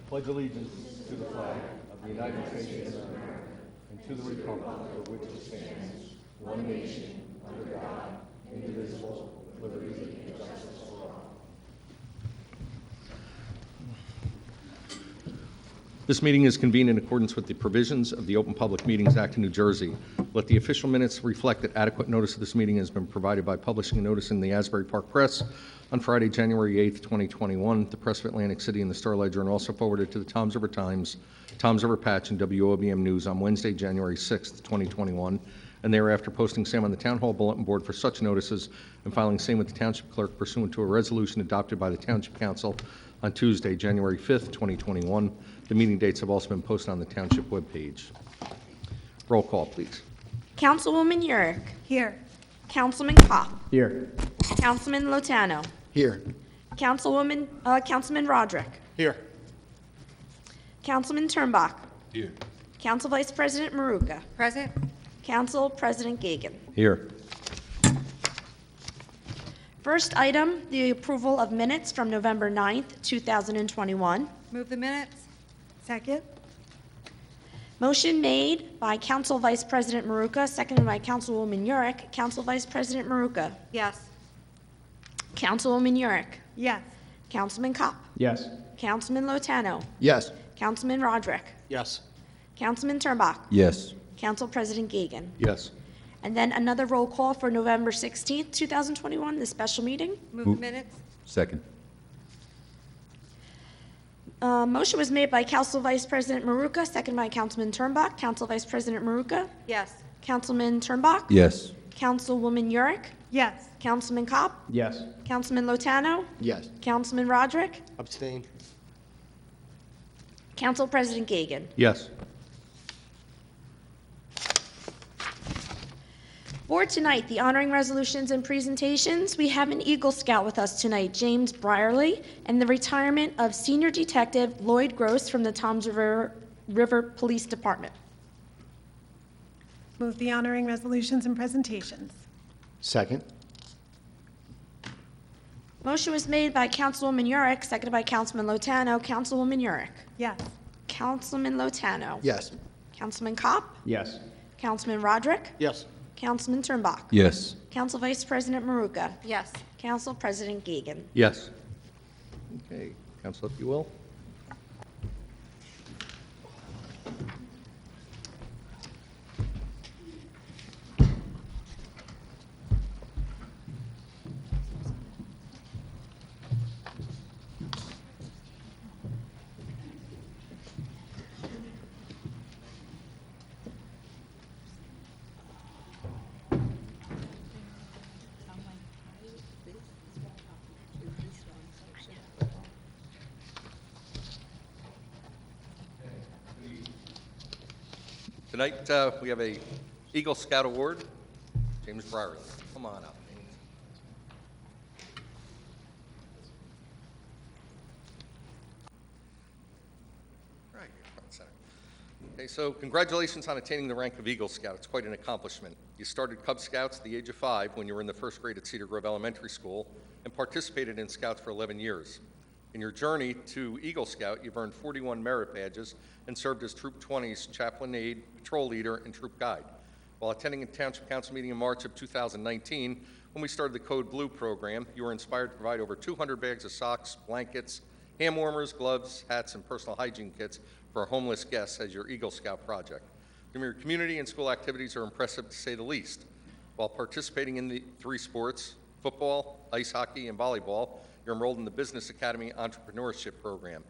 pledge allegiance to the flag of the United States of America and to the republic for which it stands, one nation, under God, indivisible, with liberty and justice for all. This meeting is convened in accordance with the provisions of the Open Public Meetings Act of New Jersey. Let the official minutes reflect that adequate notice of this meeting has been provided by publishing a notice in the Asbury Park Press on Friday, January 8th, 2021, the Press of Atlantic City and the Star Ledger, and also forwarded to the Toms River Times, Toms River Patch, and WOBM News on Wednesday, January 6th, 2021, and thereafter posting same on the Town Hall Bulletin Board for such notices and filing same with the Township Clerk pursuant to a resolution adopted by the Township Council on Tuesday, January 5th, 2021. The meeting dates have also been posted on the Township webpage. Roll call, please. Councilwoman Yurick. Here. Councilman Kopp. Here. Councilman Lotano. Here. Councilman Roderick. Here. Councilman Turnbach. Here. Council Vice President Maruka. Present. Council President Gagan. Here. First item, the approval of minutes from November 9th, 2021. Move the minutes. Second. Motion made by Council Vice President Maruka, seconded by Councilwoman Yurick. Council Vice President Maruka. Yes. Councilwoman Yurick. Yes. Councilman Kopp. Yes. Councilman Lotano. Yes. Councilman Roderick. Yes. Councilman Turnbach. Yes. Council President Gagan. Yes. And then another roll call for November 16th, 2021, the special meeting. Move the minutes. Second. Motion was made by Council Vice President Maruka, seconded by Councilman Turnbach. Council Vice President Maruka. Yes. Councilman Turnbach. Yes. Councilwoman Yurick. Yes. Councilman Kopp. Yes. Councilman Lotano. Yes. Councilman Roderick. Abstain. Council President Gagan. Yes. For tonight, the honoring resolutions and presentations, we have an Eagle Scout with us tonight, James Brierly, and the retirement of Senior Detective Lloyd Gross from the Toms River Police Department. Move the honoring resolutions and presentations. Second. Motion was made by Councilwoman Yurick, seconded by Councilman Lotano. Councilwoman Yurick. Yes. Councilman Lotano. Yes. Councilman Kopp. Yes. Councilman Roderick. Yes. Councilman Turnbach. Yes. Council Vice President Maruka. Yes. Council President Gagan. Yes. Okay, Council, if you will. Tonight, we have a Eagle Scout Award. James Brierly, come on up. Right, front center. Okay, so congratulations on attaining the rank of Eagle Scout. It's quite an accomplishment. You started Cub Scouts at the age of 5 when you were in the first grade at Cedar Grove Elementary School and participated in Scouts for 11 years. In your journey to Eagle Scout, you've earned 41 merit badges and served as Troop 20's chaplain aide, patrol leader, and troop guide. While attending a Township Council meeting in March of 2019, when we started the Code Blue program, you were inspired to provide over 200 bags of socks, blankets, hand warmers, gloves, hats, and personal hygiene kits for our homeless guests as your Eagle Scout project. Your community and school activities are impressive to say the least. While participating in the 3 sports, football, ice hockey, and volleyball, you're enrolled in the Business Academy Entrepreneurship Program.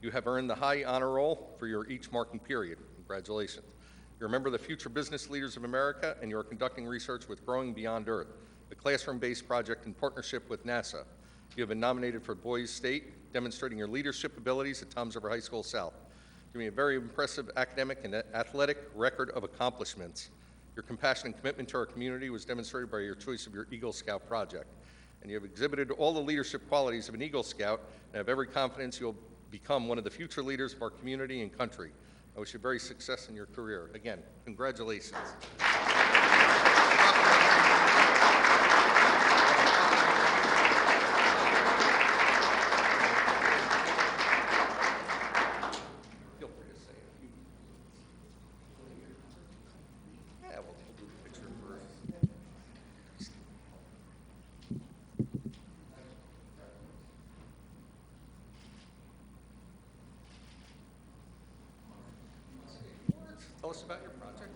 You have earned the high honor roll for your each marking period. Congratulations. You're a member of the Future Business Leaders of America, and you are conducting research with Growing Beyond Earth, a classroom-based project in partnership with NASA. You have been nominated for Boys State, demonstrating your leadership abilities at Toms River High School South. You have a very impressive academic and athletic record of accomplishments. Your compassion and commitment to our community was demonstrated by your choice of your Eagle Scout project. And you have exhibited all the leadership qualities of an Eagle Scout, and I have every confidence you'll become one of the future leaders of our community and country. I wish you very success in your career. Again, congratulations. tell us about your project?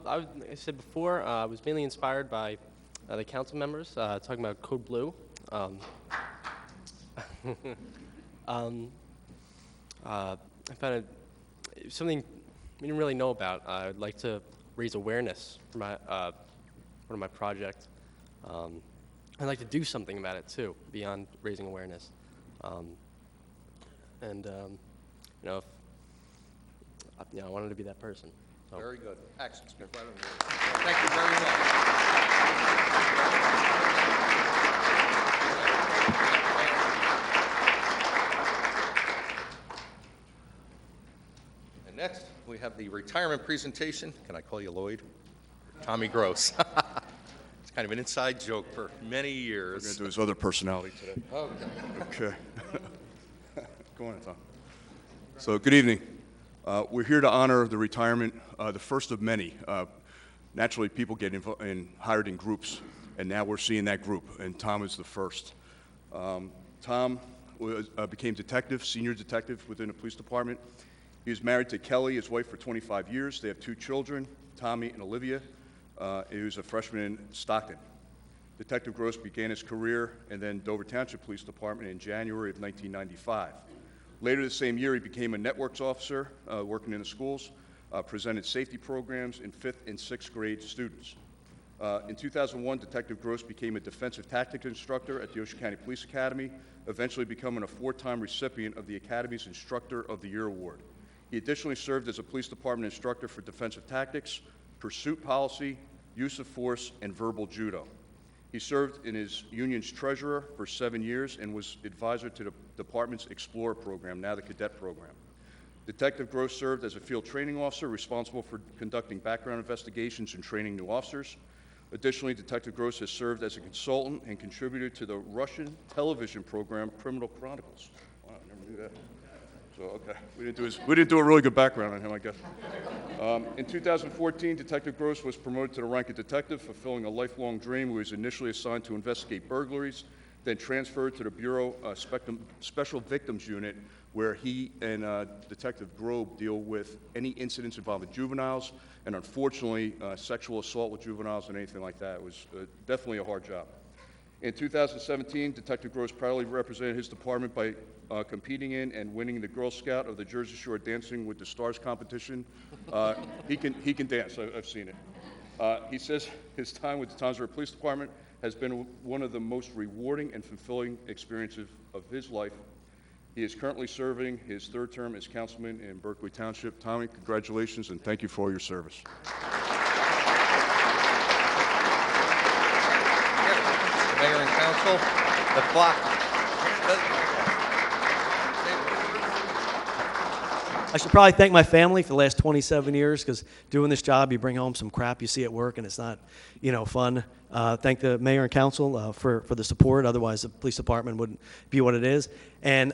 Like I said before, I was mainly inspired by the council members talking about Code Blue. I found it something we didn't really know about. I'd like to raise awareness for my one of my projects. I'd like to do something about it too, beyond raising awareness. I wanted to be that person. So. Very good. Actions speak louder than words. Thank you very much. And next, we have the retirement presentation. Can I call you Lloyd? Tommy Gross. It's kind of an inside joke for many We're going years. to do his other personality today. Okay. Okay. Go on, Tom. So, good evening. We're here to honor the retirement, the first of many. Naturally, people get hired in groups, and now we're seeing that group, and Tom is the first. Tom became senior detective within the police department. He was married to Kelly, his wife, for 25 years. They have 2 children, Tommy and Olivia. He was a freshman in Stockton. Detective Gross began his career in then Dover Township Police Department in January of 1995. Later the same year, he became a networks officer working in the schools, presented safety programs in 5th and 6th grade students. In 2001, Detective Gross became a defensive tactics instructor at the Ocean County Police Academy, eventually becoming a 4-time recipient of the Academy's Instructor of the Year Award. He additionally served as a police department instructor for defensive tactics, pursuit policy, use of force, and verbal judo. He served in his union's treasurer for 7 years and was advisor to the department's Explorer program, now the cadet program. Detective Gross served as a field training officer responsible for conducting background investigations and training new officers. Additionally, Detective Gross has served as a consultant and contributor to the Russian television program Criminal Chronicles. Wow, I never knew that. So, okay, we didn't do a really good background on him, I guess. In 2014, Detective Gross was promoted to the rank of detective, fulfilling a lifelong dream. He was initially assigned to investigate burglaries, then transferred to the Bureau Special Victims Unit, where he and Detective Grobe deal with any incidents involving juveniles, and unfortunately, sexual assault with juveniles and anything like that. It was definitely a hard job. In 2017, Detective Gross proudly represented his department by competing in and winning the Girl Scout of the Jersey Shore Dancing with the Stars competition. He can dance. I've seen it. He says his time with the Toms River Police Department has been one of the most rewarding and fulfilling experiences of his life. He is currently serving his 3rd term as councilman in Berkeley Township. Tommy, congratulations, and thank you for all your service. Mayor and council, the clock. I should probably thank my family for the last 27 years, because doing this job, you bring home some crap you see at work, and it's not, fun. Thank the mayor and council for the support. Otherwise, the police department wouldn't be what it is. And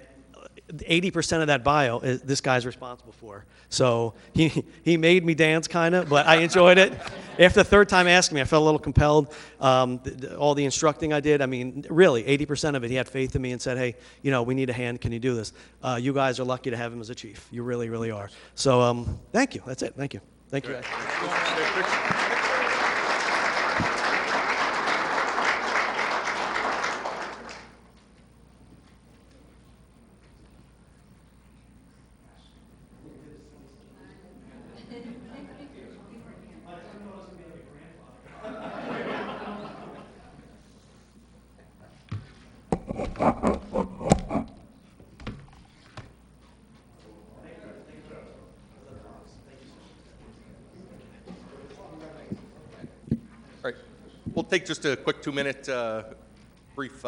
80% of that bio this guy's responsible for. So he made me dance, kind of, but I enjoyed it. After the 3rd time asking me, I felt a little compelled. All the instructing I did, I mean, really, 80% of it, he had faith in me and said, hey, we need a hand. Can you do this? You guys are lucky to have him as a chief. You really, really are. So thank you. That's it. Thank you. Thank you, guys. All right, we'll take just a quick 2-minute brief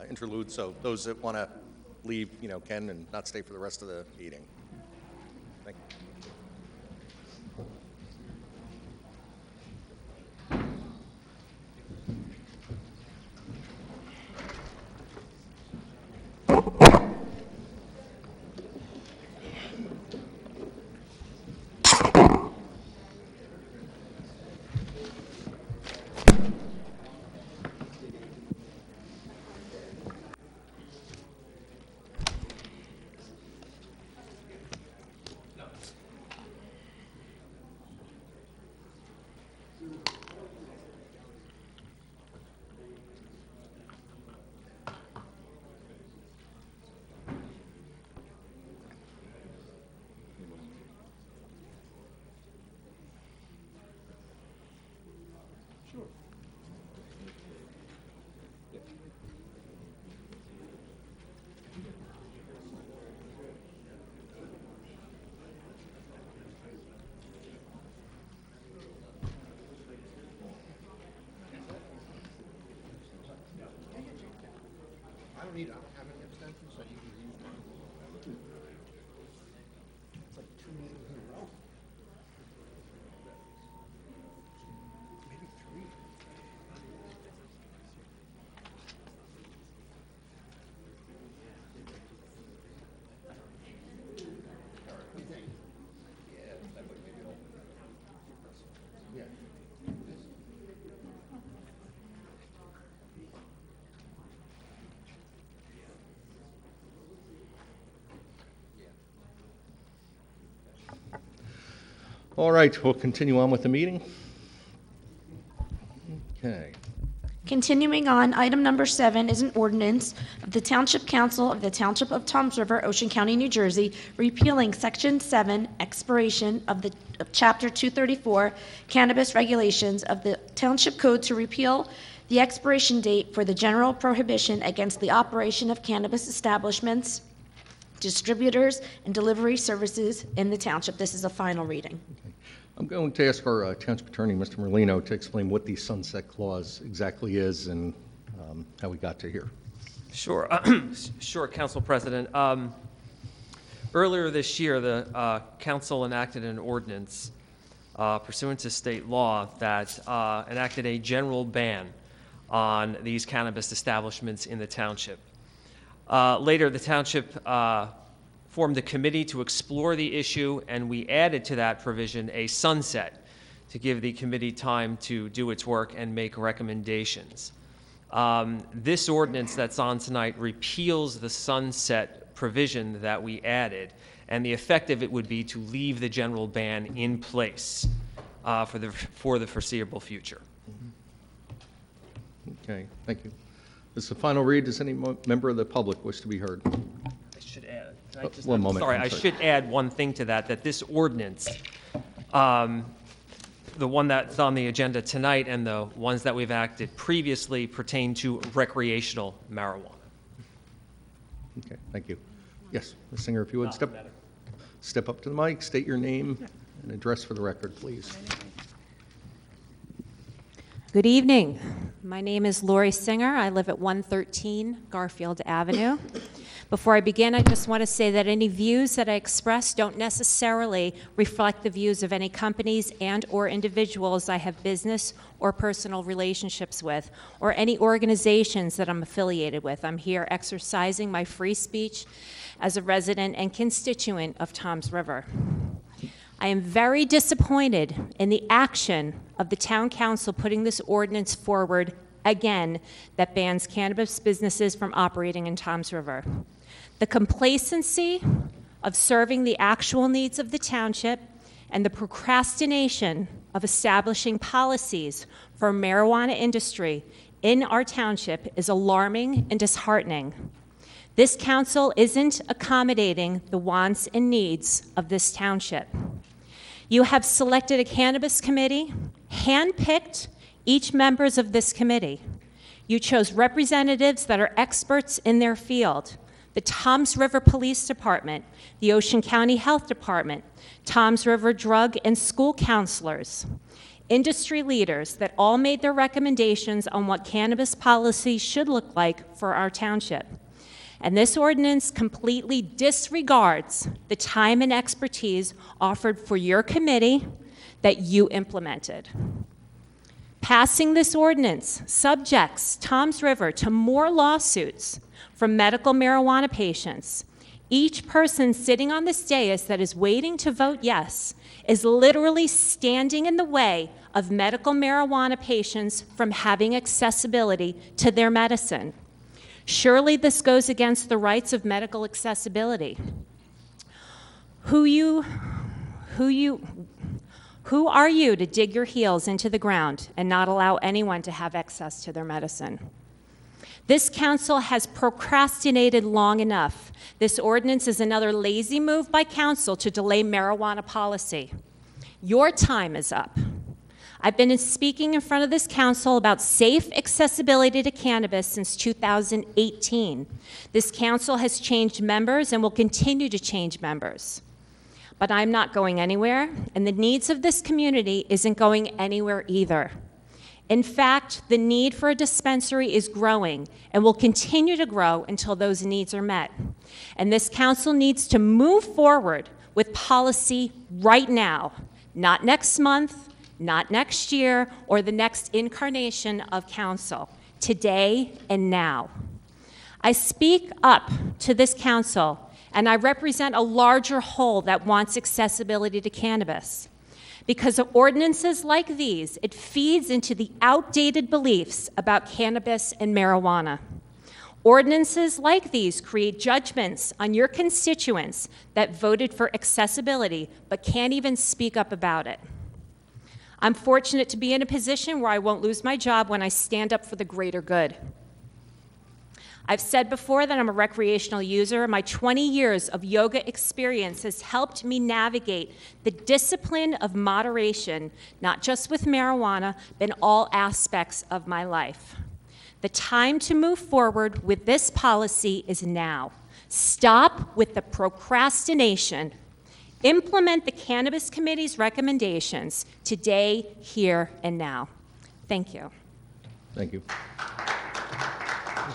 interlude, so those that want to leave, can, and not stay for the rest of the meeting. Thank you. All right, we'll continue on with the meeting. Okay. Continuing on, item number 7 is an ordinance of the Township Council of the Township of Toms River, Ocean County, New Jersey, repealing Section 7, expiration of Chapter 234, Cannabis Regulations of the Township Code to repeal the expiration date for the general prohibition against the operation of cannabis establishments, distributors, and delivery services in the township. This is a final reading. I'm going to ask our Township Attorney, Mr. Merlino, to explain what the sunset clause exactly is and how we got to here. Sure, sure, Council President. Earlier this year, the council enacted an ordinance pursuant to state law that enacted a general ban on these cannabis establishments in the township. Later, the township formed a committee to explore the issue, and we added to that provision a sunset to give the committee time to do its work and make recommendations. This ordinance that's on tonight repeals the sunset provision that we added, and the effect of it would be to leave the general ban in place for the foreseeable future. Okay, thank you. This is the final read. Does any member of the public wish to be heard? I should add. One moment. Sorry, I'm I sorry. should add one thing to that this ordinance, the one that's on the agenda tonight and the ones that we've acted previously pertain to recreational marijuana. Okay, thank you. Yes, Ms. Singer, if you would step up to the mic, state your name and address for the record, please. Good evening. My name is Lori Singer. I live at 113 Garfield Avenue. Before I begin, I just want to say that any views that I express don't necessarily reflect the views of any companies and/or individuals I have business or personal relationships with, or any organizations that I'm affiliated with. I'm here exercising my free speech as a resident and constituent of Toms River. I am very disappointed in the action of the town council putting this ordinance forward again that bans cannabis businesses from operating in Toms River. The complacency of serving the actual needs of the township and the procrastination of establishing policies for marijuana industry in our township is alarming and disheartening. This council isn't accommodating the wants and needs of this township. You have selected a cannabis committee, handpicked each members of this committee. You chose representatives that are experts in their field. The Toms River Police Department, the Ocean County Health Department, Toms River Drug and School Counselors, industry leaders that all made their recommendations on what cannabis policy should look like for our township. And this ordinance completely disregards the time and expertise offered for your committee that you implemented. Passing this ordinance subjects Toms River to more lawsuits from medical marijuana patients. Each person sitting on this dais that is waiting to vote yes is literally standing in the way of medical marijuana patients from having accessibility to their medicine. Surely this goes against the rights of medical accessibility. Who are you to dig your heels into the ground and not allow anyone to have access to their medicine? This council has procrastinated long enough. This ordinance is another lazy move by council to delay marijuana policy. Your time is up. I've been speaking in front of this council about safe accessibility to cannabis since 2018. This council has changed members and will continue to change members. But I'm not going anywhere, and the needs of this community isn't going anywhere either. In fact, the need for a dispensary is growing and will continue to grow until those needs are met. And this council needs to move forward with policy right now, not next month, not next year, or the next incarnation of council, today and now. I speak up to this council, and I represent a larger whole that wants accessibility to cannabis. Because of ordinances like these, it feeds into the outdated beliefs about cannabis and marijuana. Ordinances like these create judgments on your constituents that voted for accessibility but can't even speak up about it. I'm fortunate to be in a position where I won't lose my job when I stand up for the greater good. I've said before that I'm a recreational user. My 20 years of yoga experience has helped me navigate the discipline of moderation, not just with marijuana, but in all aspects of my life. The time to move forward with this policy is now. Stop with the procrastination. Implement the Cannabis Committee's recommendations today, here, and now. Thank you. Thank you.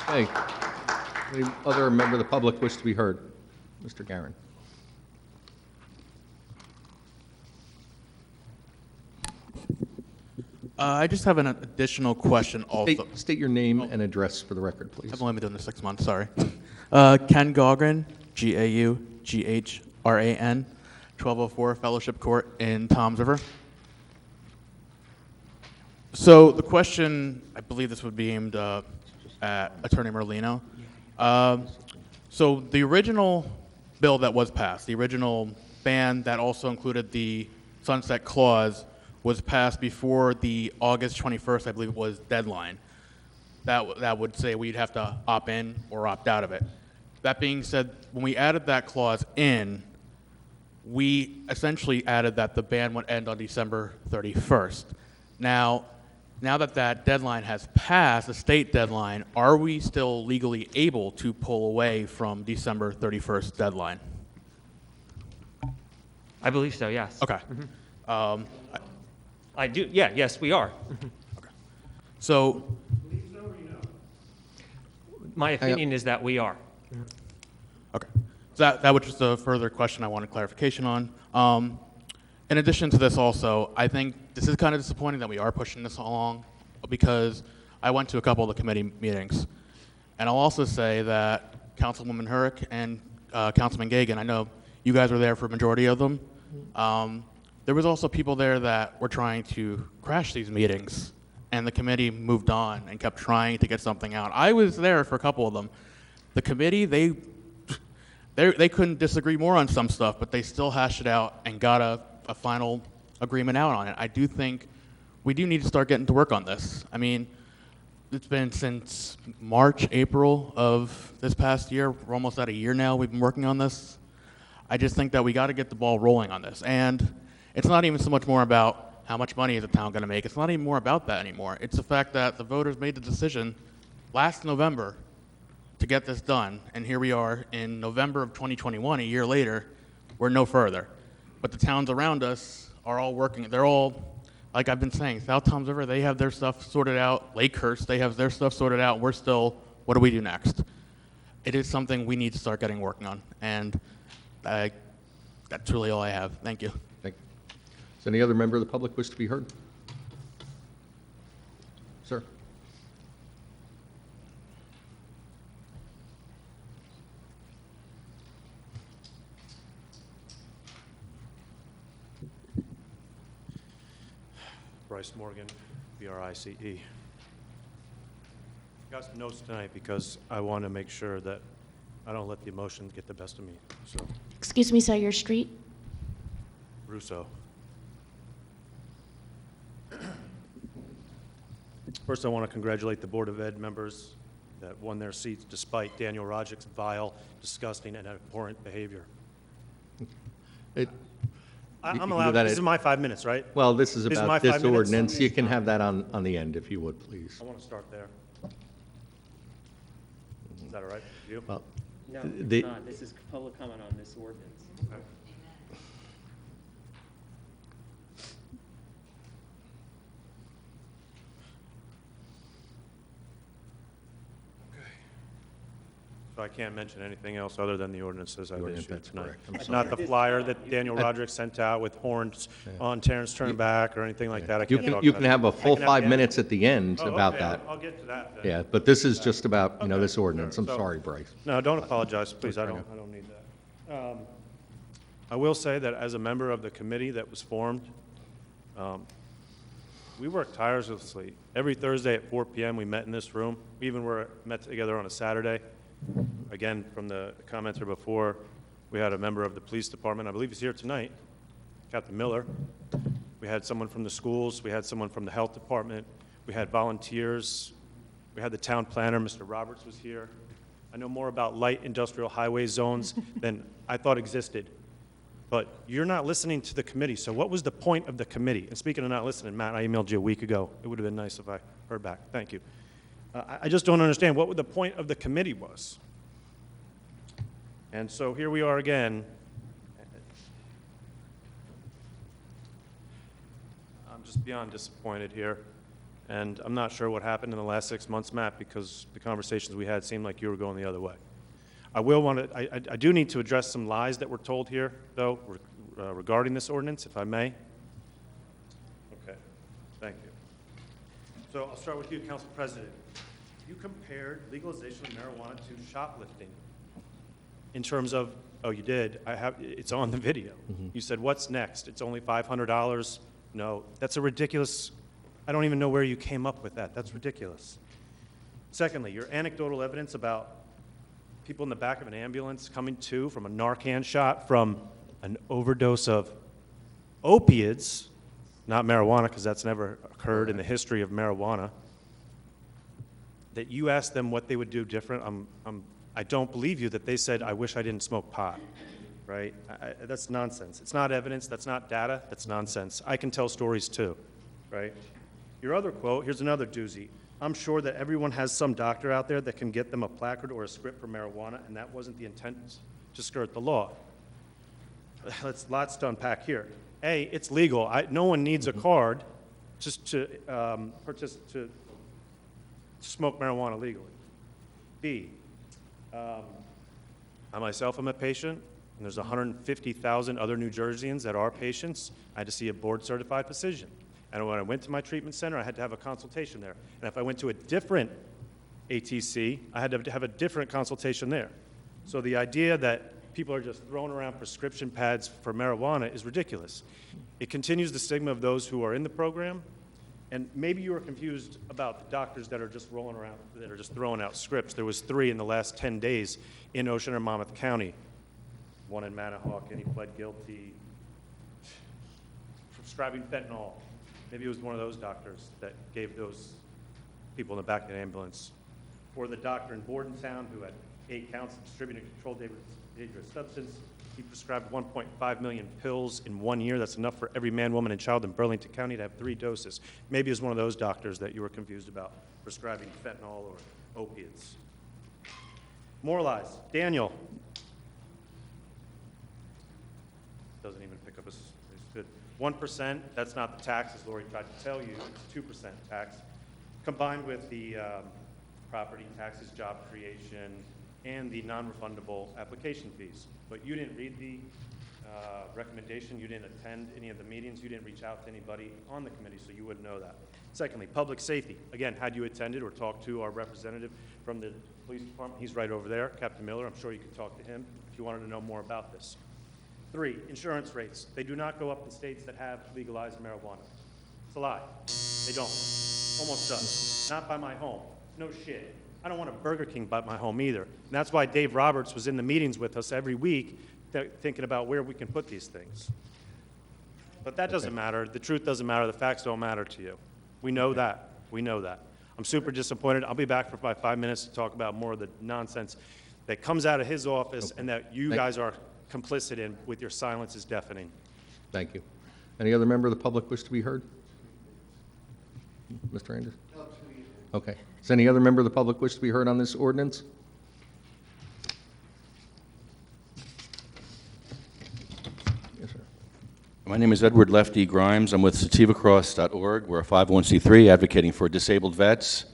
Okay. Any other member of the public wish to be heard? Mr. Garin. I just have an additional question also. State your name and address for the record, please. I've only been doing this 6 months, sorry. Ken Gaugran, Gaugran, 1204 Fellowship Court in Toms River. So the question, I believe this would be aimed at Attorney Merlino. So the original bill that was passed, the original ban that also included the sunset clause, was passed before the August 21st, I believe it was, deadline. That would say we'd have to opt in or opt out of it. That being said, when we added that clause in, we essentially added that the ban would end on December 31st. Now that that deadline has passed, the state deadline, are we still legally able to pull away from December 31st deadline? I believe so, yes. Okay. I do, yeah, yes, we are. So, My opinion is that we are. okay. So that was just a further question I wanted clarification on. In addition to this also, I think this is kind of disappointing that we are pushing this along because I went to a couple of the committee meetings. And I'll also say that Councilwoman Hurrick and Councilman Gagan, I know you guys were there for a majority of them. There was also people there that were trying to crash these meetings, and the committee moved on and kept trying to get something out. I was there for a couple of them. The committee, they couldn't disagree more on some stuff, but they still hashed it out and got a final agreement out on it. I do think we do need to start getting to work on this. I mean, it's been since March, April of this past year. We're almost at a year now we've been working on this. I just think that we got to get the ball rolling on this. And it's not even so much more about how much money is the town going to make. It's not even more about that anymore. It's the fact that the voters made the decision last November to get this done, and here we are in November of 2021, a year later, we're no further. But the towns around us are all working. They're all, like I've been saying, South Toms River, they have their stuff sorted out. Lakehurst, they have their stuff sorted out. We're still, what do we do next? It is something we need to start getting working on, and that's really all I have. Thank you. Thank you. Does any other member of the public wish to be heard? Sir. Bryce Morgan, B-R-I-C-E. Got some notes tonight because I want to make sure that I don't let the emotions get the best of me. So, Excuse me, sir, your street? Russo. First, I want to congratulate the Board of Ed members that won their seats despite Daniel Rodgick's vile, disgusting, and abhorrent behavior. I'm can allowed, do that this at- is my 5 minutes, right? Well, this is This is my about 5 this minutes? ordinance. You can have that on the end, if you would, please. I want to start there. Is that all right with you? Well, No, The- it's not. This is public comment on this ordinance. So I can't mention anything else other than the ordinances I've ordinance, issued that's tonight. correct. I'm It's not the flyer that Daniel Roderick sent out with horns on Terrence Turnback or anything like that. I You can't can, talk you about can have that. a full I can have 5 the- minutes at the end Oh, about okay, that. I'll get to that then. Yeah, but this is just about, you know, Okay, this ordinance. sure. I'm So- sorry, Bryce. No, don't apologize, please. I don't need that. I will say that as a member of the committee that was formed, we worked tirelessly. Every Thursday at 4 p.m., we met in this room. We even met together on a Saturday. Again, from the commenter before, we had a member of the police department, I believe he's here tonight, Captain Miller. We had someone from the schools. We had someone from the health department. We had volunteers. We had the town planner, Mr. Roberts was here. I know more about light industrial highway zones than I thought existed. But you're not listening to the committee, so what was the point of the committee? And speaking of not listening, Matt, I emailed you a week ago. It would have been nice if I heard back. Thank you. I just don't understand what the point of the committee was. And so here we are again. I'm just beyond disappointed here. And I'm not sure what happened in the last 6 months, Matt, because the conversations we had seemed like you were going the other way. I do need to address some lies that were told here, though, regarding this ordinance, if I may. Okay, thank you. So I'll start with you, Council President. You compared legalization of marijuana to shoplifting in terms of, oh, you did, it's on the video. You said, what's next? It's only $500? No, that's a ridiculous, I don't even know where you came up with that. That's ridiculous. Secondly, your anecdotal evidence about people in the back of an ambulance coming to from a Narcan shot from an overdose of opiates, not marijuana, because that's never occurred in the history of marijuana, that you asked them what they would do different. I don't believe you that they said, I wish I didn't smoke pot, right? That's nonsense. It's not evidence. That's not data. That's nonsense. I can tell stories too, right? Your other quote, here's another doozy. I'm sure that everyone has some doctor out there that can get them a placard or a script for marijuana, and that wasn't the intent to skirt the law. Lots to unpack here. A, it's legal. No one needs a card just to smoke marijuana legally. B, I myself am a patient, and there's 150,000 other New Jerseyans that are patients. I had to see a board-certified physician. And when I went to my treatment center, I had to have a consultation there. And if I went to a different ATC, I had to have a different consultation there. So the idea that people are just throwing around prescription pads for marijuana is ridiculous. It continues the stigma of those who are in the program. And maybe you were confused about the doctors that are just rolling around, that are just throwing out scripts. There was 3 in the last 10 days in Ocean or Monmouth County. One in Manahawk, and he pled guilty, prescribing fentanyl. Maybe it was one of those doctors that gave those people in the back of the ambulance. Or the doctor in Bordentown who had 8 counts of distributing a controlled dangerous substance. He prescribed 1.5 million pills in 1 year. That's enough for every man, woman, and child in Burlington County to have 3 doses. Maybe it was one of those doctors that you were confused about prescribing fentanyl or opiates. More lies. Daniel. Doesn't even pick up his good. 1%, that's not the tax, as Lori tried to tell you. It's 2% tax, combined with the property taxes, job creation, and the non-refundable application fees. But you didn't read the recommendation, you didn't attend any of the meetings, you didn't reach out to anybody on the committee, so you wouldn't know that. Secondly, public safety. Again, had you attended or talked to our representative from the police department, he's right over there, Captain Miller, I'm sure you could talk to him if you wanted to know more about this. 3, insurance rates. They do not go up in states that have legalized marijuana. It's a lie. They don't. Almost does. Not by my home. No shit. I don't want a Burger King by my home either. And that's why Dave Roberts was in the meetings with us every week thinking about where we can put these things. But that doesn't matter. The truth doesn't matter. The facts don't matter to you. We know that. We know that. I'm super disappointed. I'll be back for about 5 minutes to talk about more of the nonsense that comes out of his office and that you guys are complicit in with your silence is deafening. Thank you. Any other member of the public wish to be heard? Mr. Anders? Okay. Does any other member of the public wish to be heard on this ordinance? Yes, sir. My name is Edward Lefty Grimes. I'm with SativaCross.org. We're a 501c3 advocating for disabled vets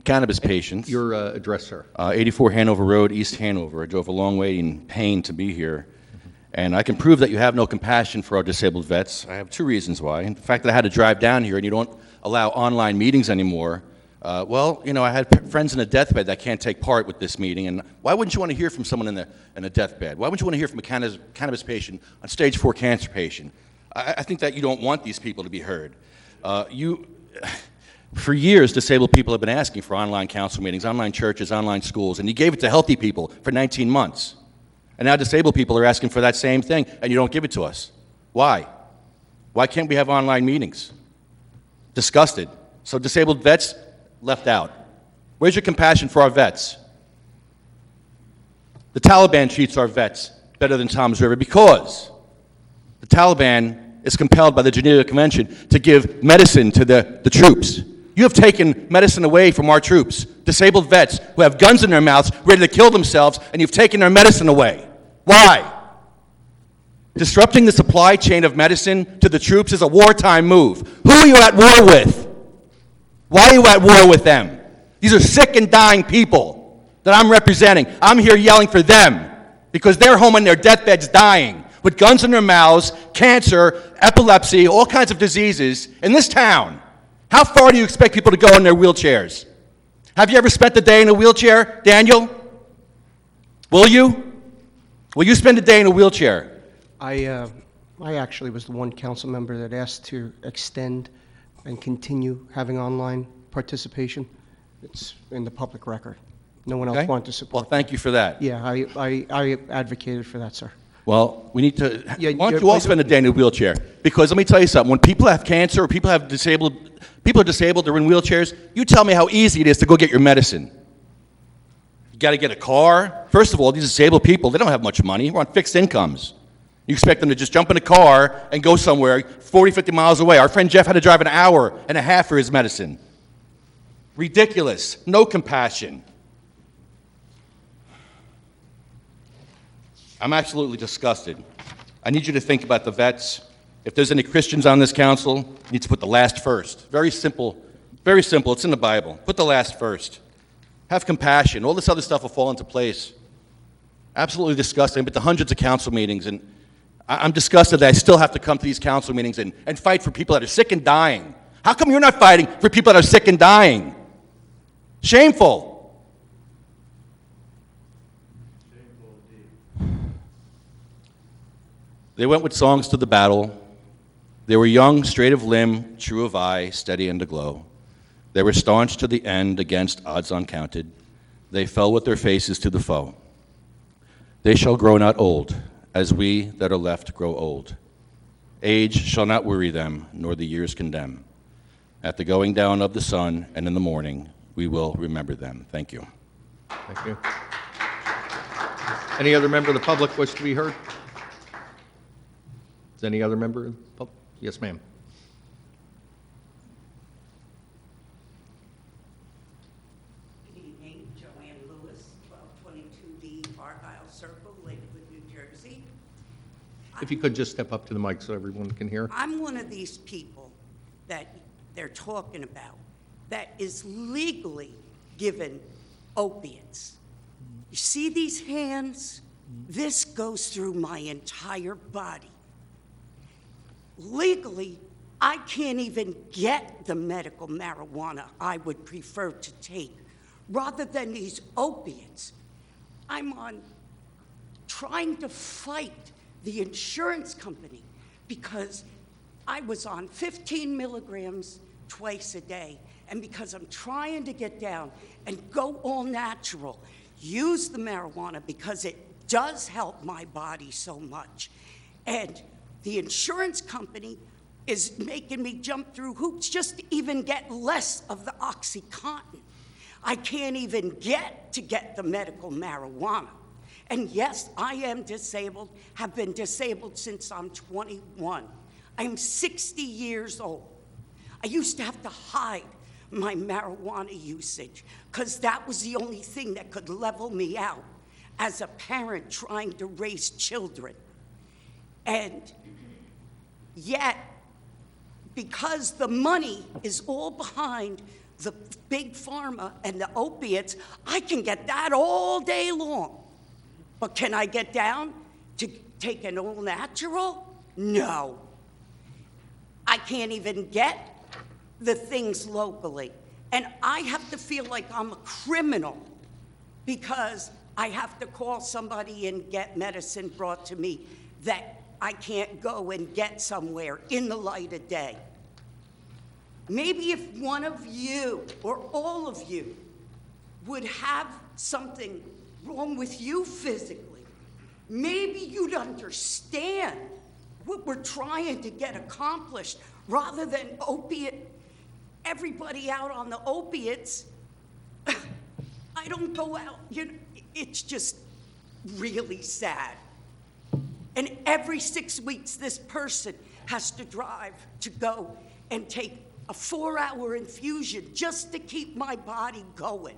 cannabis patients. Your address, sir. 84 Hanover Road, East Hanover. I drove a long way in pain to be here. And I can prove that you have no compassion for our disabled vets. I have two reasons why. And the fact that I had to drive down here and you don't allow online meetings anymore, well, you know, I had friends in a deathbed that can't take part with this meeting. And why wouldn't you want to hear from someone in a deathbed? Why wouldn't you want to hear from a cannabis patient, a stage 4 cancer patient? I think that you don't want these people to be heard. For years, disabled people have been asking for online council meetings, online churches, online schools, and you gave it to healthy people for 19 months. And now disabled people are asking for that same thing, and you don't give it to us. Why? Why can't we have online meetings? Disgusted. So disabled vets left out. Where's your compassion for our vets? The Taliban treats our vets better than Tom's River because the Taliban is compelled by the Geneva Convention to give medicine to the troops. You have taken medicine away from our troops, disabled vets who have guns in their mouths, ready to kill themselves, and you've taken their medicine away. Why? Disrupting the supply chain of medicine to the troops is a wartime move. Who are you at war with? Why are you at war with them? These are sick and dying people that I'm representing. I'm here yelling for them because they're home on their deathbeds dying with guns in their mouths, cancer, epilepsy, all kinds of diseases in this town. How far do you expect people to go in their wheelchairs? Have you ever spent a day in a wheelchair, Daniel? Will you? Will you spend a day in a wheelchair? I actually was the one council member that asked to extend and continue having online participation. It's in the public record. No one else Okay. wanted to support. Well, thank you for that. Yeah, I advocated for that, sir. Well, we need to, Yeah, why don't you're- you all spend a day in a wheelchair? Because let me tell you something, when people have cancer or people are disabled, they're in wheelchairs, you tell me how easy it is to go get your medicine. You got to get a car. First of all, these disabled people, they don't have much money. We're on fixed incomes. You expect them to just jump in a car and go somewhere 40, 50 miles away. Our friend Jeff had to drive an hour and a half for his medicine. Ridiculous. No compassion. I'm absolutely disgusted. I need you to think about the vets. If there's any Christians on this council, you need to put the last first. Very simple. Very simple. It's in the Bible. Put the last first. Have compassion. All this other stuff will fall into place. Absolutely disgusting. But the hundreds of council meetings, and I'm disgusted that I still have to come to these council meetings and fight for people that are sick and dying. How come you're not fighting for people that are sick and dying? Shameful. They went with songs to the battle. They were young, straight of limb, true of eye, steady and aglow. They were staunch to the end against odds uncounted. They fell with their faces to the foe. They shall grow not old, as we that are left grow old. Age shall not weary them, nor the years condemn. At the going down of the sun and in the morning, we will remember them. Thank you. Thank you. Any other member of the public wish to be heard? Is any other member of the public? Yes, ma'am. Good evening, Joanne Lewis, 1222D Argyle Circle, Lakewood, New Jersey. If you could just step up to the mic so everyone can hear. I'm one of these people that they're talking about that is legally given opiates. You see these hands? This goes through my entire body. Legally, I can't even get the medical marijuana I would prefer to take rather than these opiates. I'm on trying to fight the insurance company because I was on 15 milligrams twice a day, and because I'm trying to get down and go all natural, use the marijuana because it does help my body so much. And the insurance company is making me jump through hoops just to even get less of the OxyContin. I can't even get the medical marijuana. And yes, I am disabled, have been disabled since I'm 21. I'm 60 years old. I used to have to hide my marijuana usage because that was the only thing that could level me out as a parent trying to raise children. And yet, because the money is all behind the big pharma and the opiates, I can get that all day long. But can I get down to take an all natural? No. I can't even get the things locally. And I have to feel like I'm a criminal because I have to call somebody and get medicine brought to me that I can't go and get somewhere in the light of day. Maybe if one of you or all of you would have something wrong with you physically, maybe you'd understand what we're trying to get accomplished rather than everybody out on the opiates. I don't go out, it's just really sad. And every 6 weeks, this person has to drive to go and take a 4-hour infusion just to keep my body going.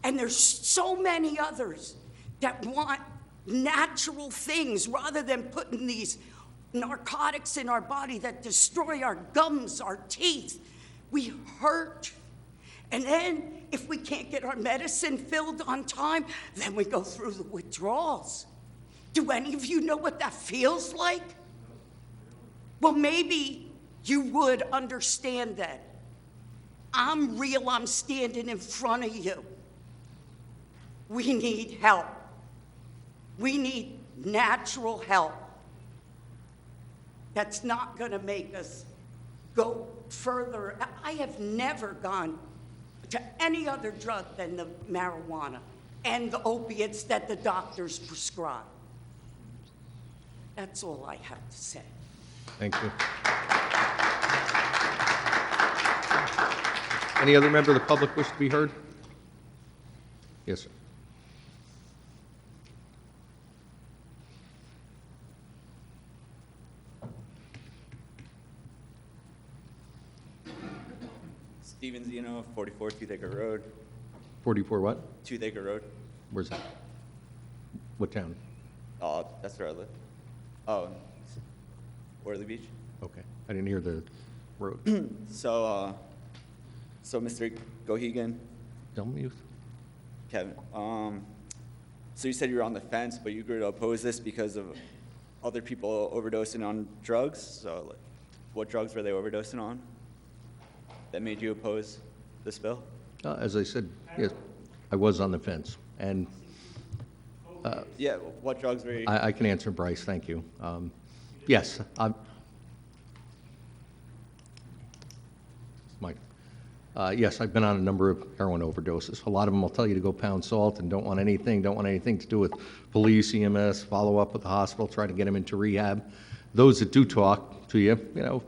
And there's so many others that want natural things rather than putting these narcotics in our body that destroy our gums, our teeth. We hurt. And then if we can't get our medicine filled on time, then we go through the withdrawals. Do any of you know what that feels like? Well, maybe you would understand that. I'm real, I'm standing in front of you. We need help. We need natural help. That's not going to make us go further. I have never gone to any other drug than the marijuana and the opiates that the doctors prescribe. That's all I have to say. Thank you. Any other member of the public wish to be heard? Yes, sir. Steven Zeno, 44 Toothacre Road. 44 what? Toothacre Road. Where's that? What town? That's where I live. Oh, Orly Beach. Okay. I didn't hear the road. So Mr. Gohegan, Delmuth? Kevin, so you said you were on the fence, but you agreed to oppose this because of other people overdosing on drugs. So like, what drugs were they overdosing on that made you oppose this bill? As I said, yes, I was on the fence. And Yeah, what drugs were you? I can answer, Bryce, thank you. Yes, Mike. Yes, I've been on a number of heroin overdoses. A lot of them will tell you to go pound salt and don't want anything to do with police, EMS, follow up with the hospital, try to get them into rehab. Those that do talk to you,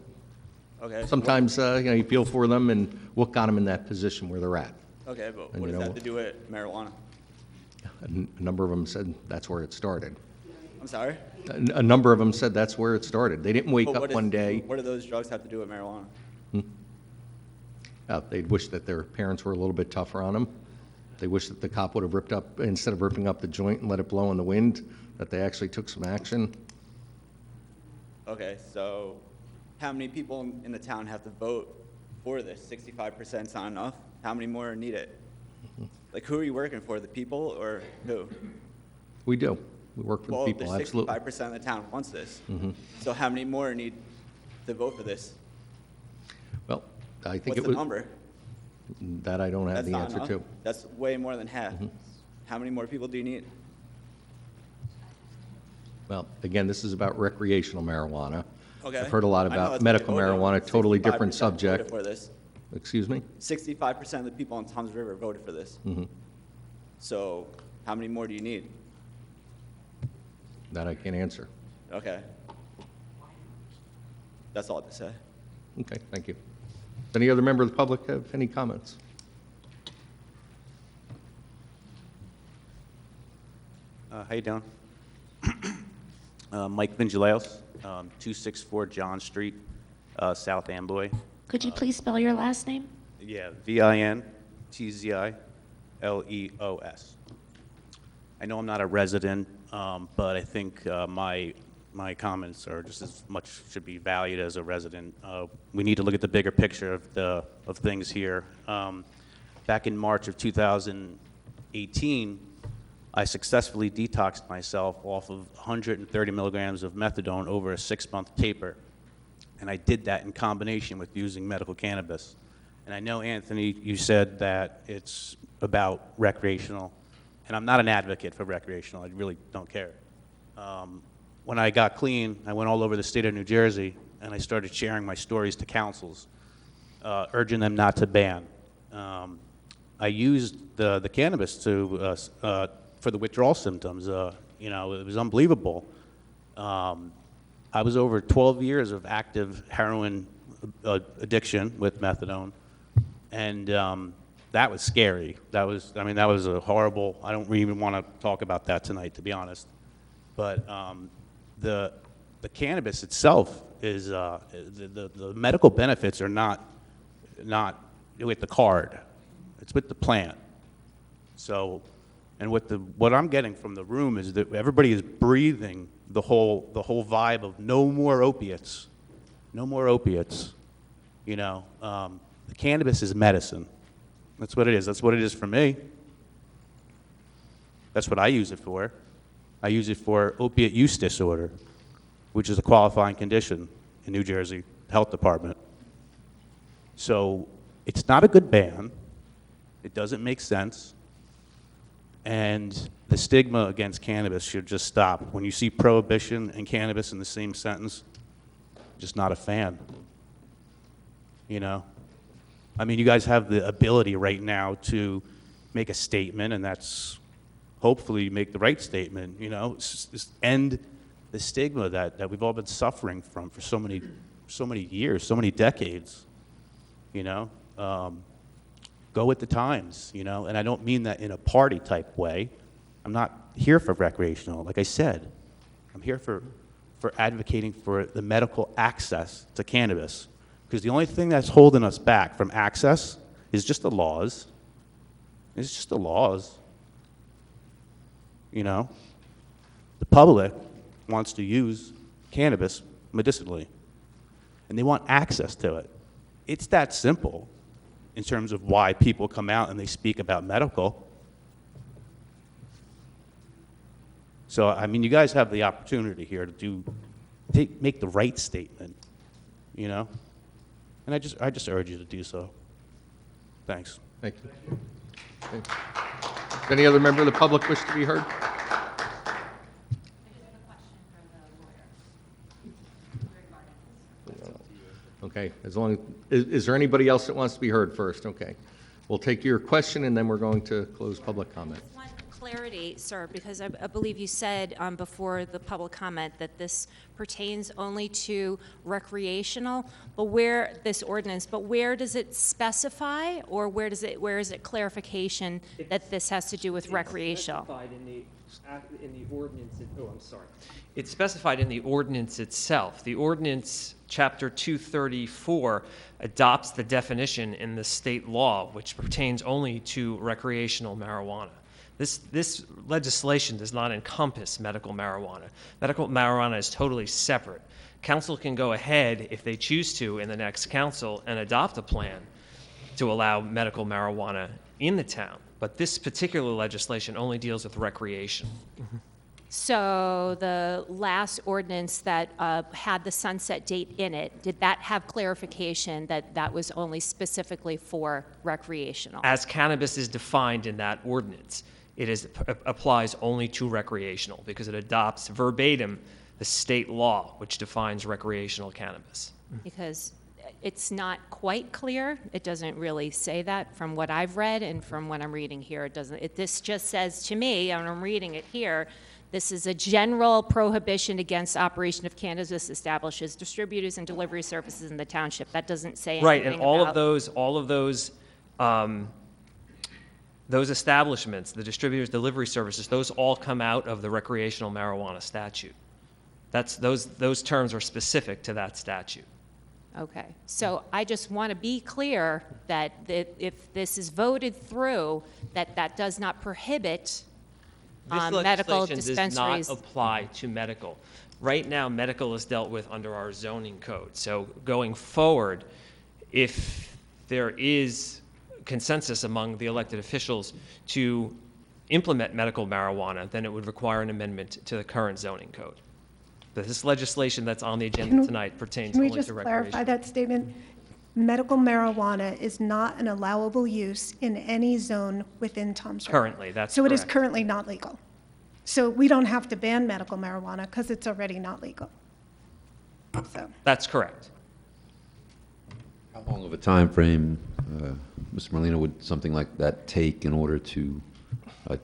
Okay. sometimes you feel for them and what got them in that position where they're at. Okay, but And what you does that know- have to do with marijuana? A number of them said that's where it started. I'm sorry? A number of them said that's where it started. They didn't wake But up one day. What do those drugs have to do with marijuana? They'd wish that their parents were a little bit tougher on them. They wish that the cop would have ripped up, instead of ripping up the joint and let it blow in the wind, that they actually took some action. Okay, so how many people in the town have to vote for this? 65% is not enough? How many more need it? Like, who are you working for, the people or who? We do. We work for the people, Well, absolutely. 65% of the town wants this. Mhm. So how many more need to vote for this? Well, I think What's it the was. number? That I don't have That's the not answer enough. to. That's way more than half. Mhm. How many more people do you need? Well, again, this is about recreational marijuana. Okay. I've heard a lot I know about that's medical what they voted. marijuana, totally 65% different subject. voted for this. Excuse me? 65% of the people on Toms River voted for this. Mhm. So how many more do you need? That I can't answer. Okay. That's all I have to say. Okay, thank you. Does any other member of the public have any comments? How you doing? Mike Vingileos, 264 John Street, South Amboy. Could you please spell your last name? Yeah, Vintzzileos. I know I'm not a resident, but I think my my comments are just as much should be valued as a resident. We need to look at the bigger picture of things here. Back in March of 2018, I successfully detoxed myself off of 130 milligrams of methadone over a 6-month taper. And I did that in combination with using medical cannabis. And I know, Anthony, you said that it's about recreational, and I'm not an advocate for recreational. I really don't care. When I got clean, I went all over the state of New Jersey, and I started sharing my stories to councils, urging them not to ban. I used the cannabis to for the withdrawal symptoms. You know, it was unbelievable. I was over 12 years of active heroin addiction with methadone, and that was scary. That was a horrible. I don't even want to talk about that tonight, to be honest. But the cannabis itself is the medical benefits are not with the card. It's with the plant. So, and what I'm getting from the room is that everybody is breathing the whole vibe of no more opiates, no more opiates. You know, the cannabis is medicine. That's what it is. That's what it is for me. That's what I use it for. I use it for opiate use disorder, which is a qualifying condition in New Jersey Health Department. So it's not a good ban. It doesn't make sense. And the stigma against cannabis should just stop. When you see prohibition and cannabis in the same sentence, just not a fan. You know? I mean, you guys have the ability right now to make a statement, and that's hopefully make the right statement, you know? Just end the stigma that we've all been suffering from for so many years, so many decades, you know? Go with the times, you know, and I don't mean that in a party type way. I'm not here for recreational. Like I said, I'm here for advocating for the medical access to cannabis, because the only thing that's holding us back from access is just the laws. It's just the laws. You know, the public wants to use cannabis medicinally, and they want access to it. It's that simple. In terms of why people come out and they speak about medical. So, I mean, you guys have the opportunity here to make the right statement, you know? And I just urge you to do so. Thanks. Thank you. Thank you. Does any other member of the public wish to be heard? Okay, as long as, is there anybody else that wants to be heard first? Okay. We'll take your question, and then we're going to close public comment. One clarity, sir, because I believe you said before the public comment that this pertains only to recreational, but where does it specify, or where is it clarification that this has to do with recreational? In the ordinance, it's specified in the ordinance itself. The ordinance, Chapter 234, adopts the definition in the state law, which pertains only to recreational marijuana. This legislation does not encompass medical marijuana. Medical marijuana is totally separate. Council can go ahead, if they choose to, in the next council, and adopt a plan to allow medical marijuana in the town. But this particular legislation only deals with recreation. So the last ordinance that had the sunset date in it, did that have clarification that that was only specifically for recreational? As cannabis is defined in that ordinance, applies only to recreational because it adopts verbatim the state law, which defines recreational cannabis. Because it's not quite clear. It doesn't really say that from what I've read and from what I'm reading here. It doesn't. This just says to me, and I'm reading it here, this is a general prohibition against operation of cannabis establishes distributors and delivery services in the township. That doesn't say anything Right, and all about of those establishments, the distributors, delivery services, those all come out of the recreational marijuana statute. Those terms are specific to that statute. Okay, so I just want to be clear that if this is voted through, that does not prohibit This medical legislation dispensaries. does not apply to medical. Right now, medical is dealt with under our zoning code. So going forward, if there is consensus among the elected officials to implement medical marijuana, then it would require an amendment to the current zoning code. But this legislation that's on the agenda tonight pertains Can we only just to clarify recreation. that statement? Medical marijuana is not an allowable use in any zone within Toms River. Currently, that's So it is correct. currently not legal. So we don't have to ban medical marijuana because it's already not legal. So, That's correct. How long of a time frame, Mr. Merlino, would something like that take in order to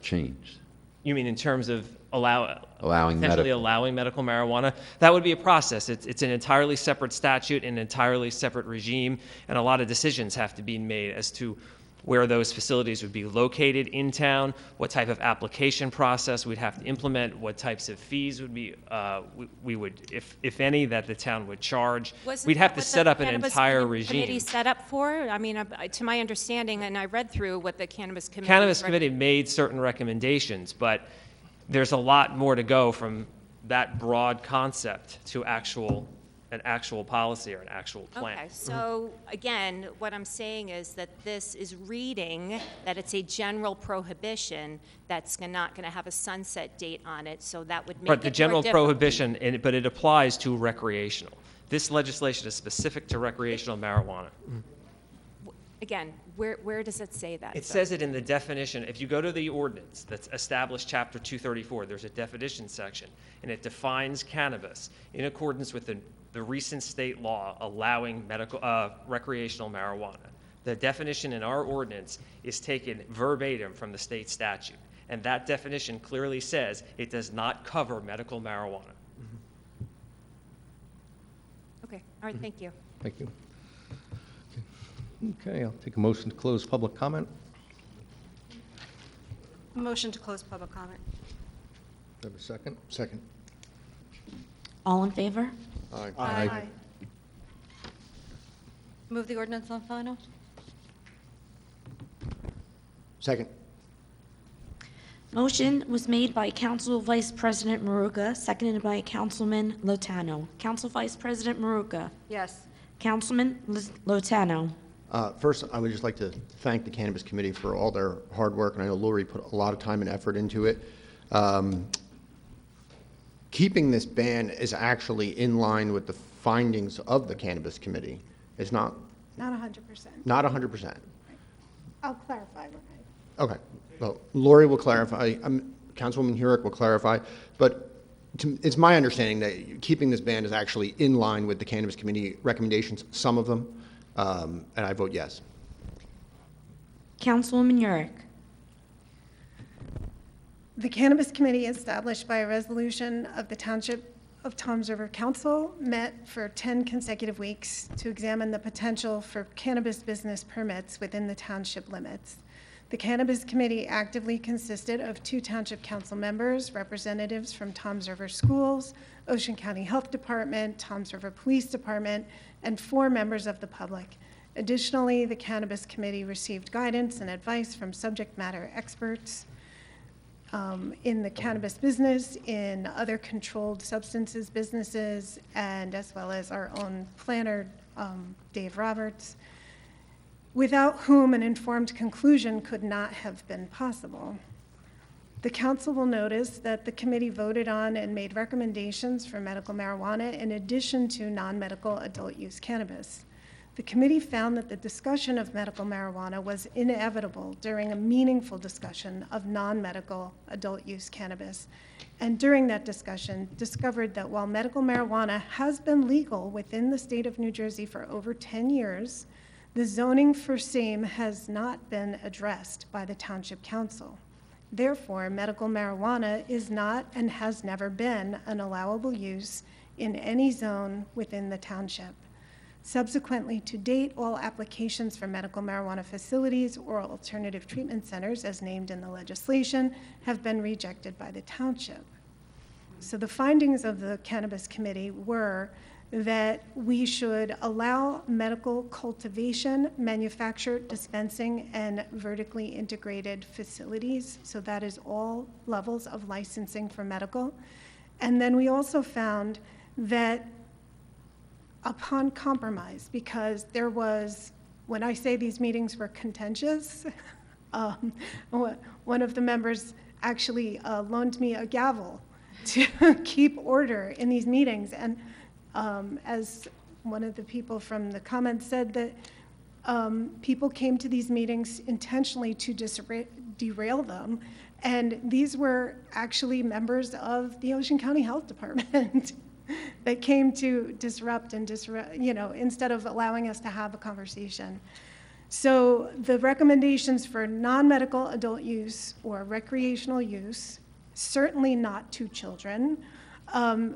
change? You mean in terms of Allowing potentially medical. allowing medical marijuana? That would be a process. It's an entirely separate statute, an entirely separate regime, and a lot of decisions have to be made as to where those facilities would be located in town, what type of application process we'd have to implement, what types of fees would be, we would, if any, that the town would charge. We'd have to set up an entire regime. Committee set up for? I mean, to my understanding, and I read through what the Cannabis Committee. Cannabis Committee made certain recommendations, but there's a lot more to go from that broad concept to an actual policy or an actual plan. Okay, so again, what I'm saying is that this is reading that it's a general prohibition that's not going to have a sunset date on it, so that would make it more But the general difficult. prohibition, but it applies to recreational. This legislation is specific to recreational marijuana. Again, where does it say that? It says it in the definition. If you go to the ordinance that's established Chapter 234, there's a definition section, and it defines cannabis in accordance with the recent state law allowing recreational marijuana. The definition in our ordinance is taken verbatim from the state statute, and that definition clearly says it does not cover medical marijuana. Okay, all right, thank you. Thank you. Okay, I'll take a motion to close public comment. motion to close public comment. Do I have a second? Second. All in favor? Aye. Move the ordinance on final? Second. Motion was made by Council Vice President Maruka, seconded by Councilman Lotano. Council Vice President Maruka. Yes. Councilman Lotano. First, I would just like to thank the Cannabis Committee for all their hard work, and I know Lori put a lot of time and effort into it. Keeping this ban is actually in line with the findings of the Cannabis Committee. It's not Not 100%. 100%. I'll clarify. Okay. Well, Lori will clarify, Councilwoman Hurek will clarify, but it's my understanding that keeping this ban is actually in line with the Cannabis Committee recommendations, some of them, and I vote yes. Councilwoman Yurick. The Cannabis Committee, established by a resolution of the Township of Toms River Council, met for 10 consecutive weeks to examine the potential for cannabis business permits within the township limits. The Cannabis Committee actively consisted of 2 Township Council members, representatives from Toms River Schools, Ocean County Health Department, Toms River Police Department, and 4 members of the public. Additionally, the Cannabis Committee received guidance and advice from subject matter experts in the cannabis business, in other controlled substances businesses, and as well as our own planner, Dave Roberts, without whom an informed conclusion could not have been possible. The council will notice that the committee voted on and made recommendations for medical marijuana in addition to non-medical adult use cannabis. The committee found that the discussion of medical marijuana was inevitable during a meaningful discussion of non-medical adult use cannabis, and during that discussion discovered that while medical marijuana has been legal within the state of New Jersey for over 10 years, the zoning for same has not been addressed by the Township Council. Therefore, medical marijuana is not and has never been an allowable use in any zone within the township. Subsequently, to date, all applications for medical marijuana facilities or alternative treatment centers, as named in the legislation, have been rejected by the township. So the findings of the Cannabis Committee were that we should allow medical cultivation, manufacture, dispensing, and vertically integrated facilities. So that is all levels of licensing for medical. And then we also found that upon compromise, because there was, when I say these meetings were contentious, one of the members actually loaned me a gavel to keep order in these meetings. And as one of the people from the comments said, that people came to these meetings intentionally to derail them. And these were actually members of the Ocean County Health Department that came to disrupt and instead of allowing us to have a conversation. So the recommendations for non-medical adult use or recreational use, certainly not to children.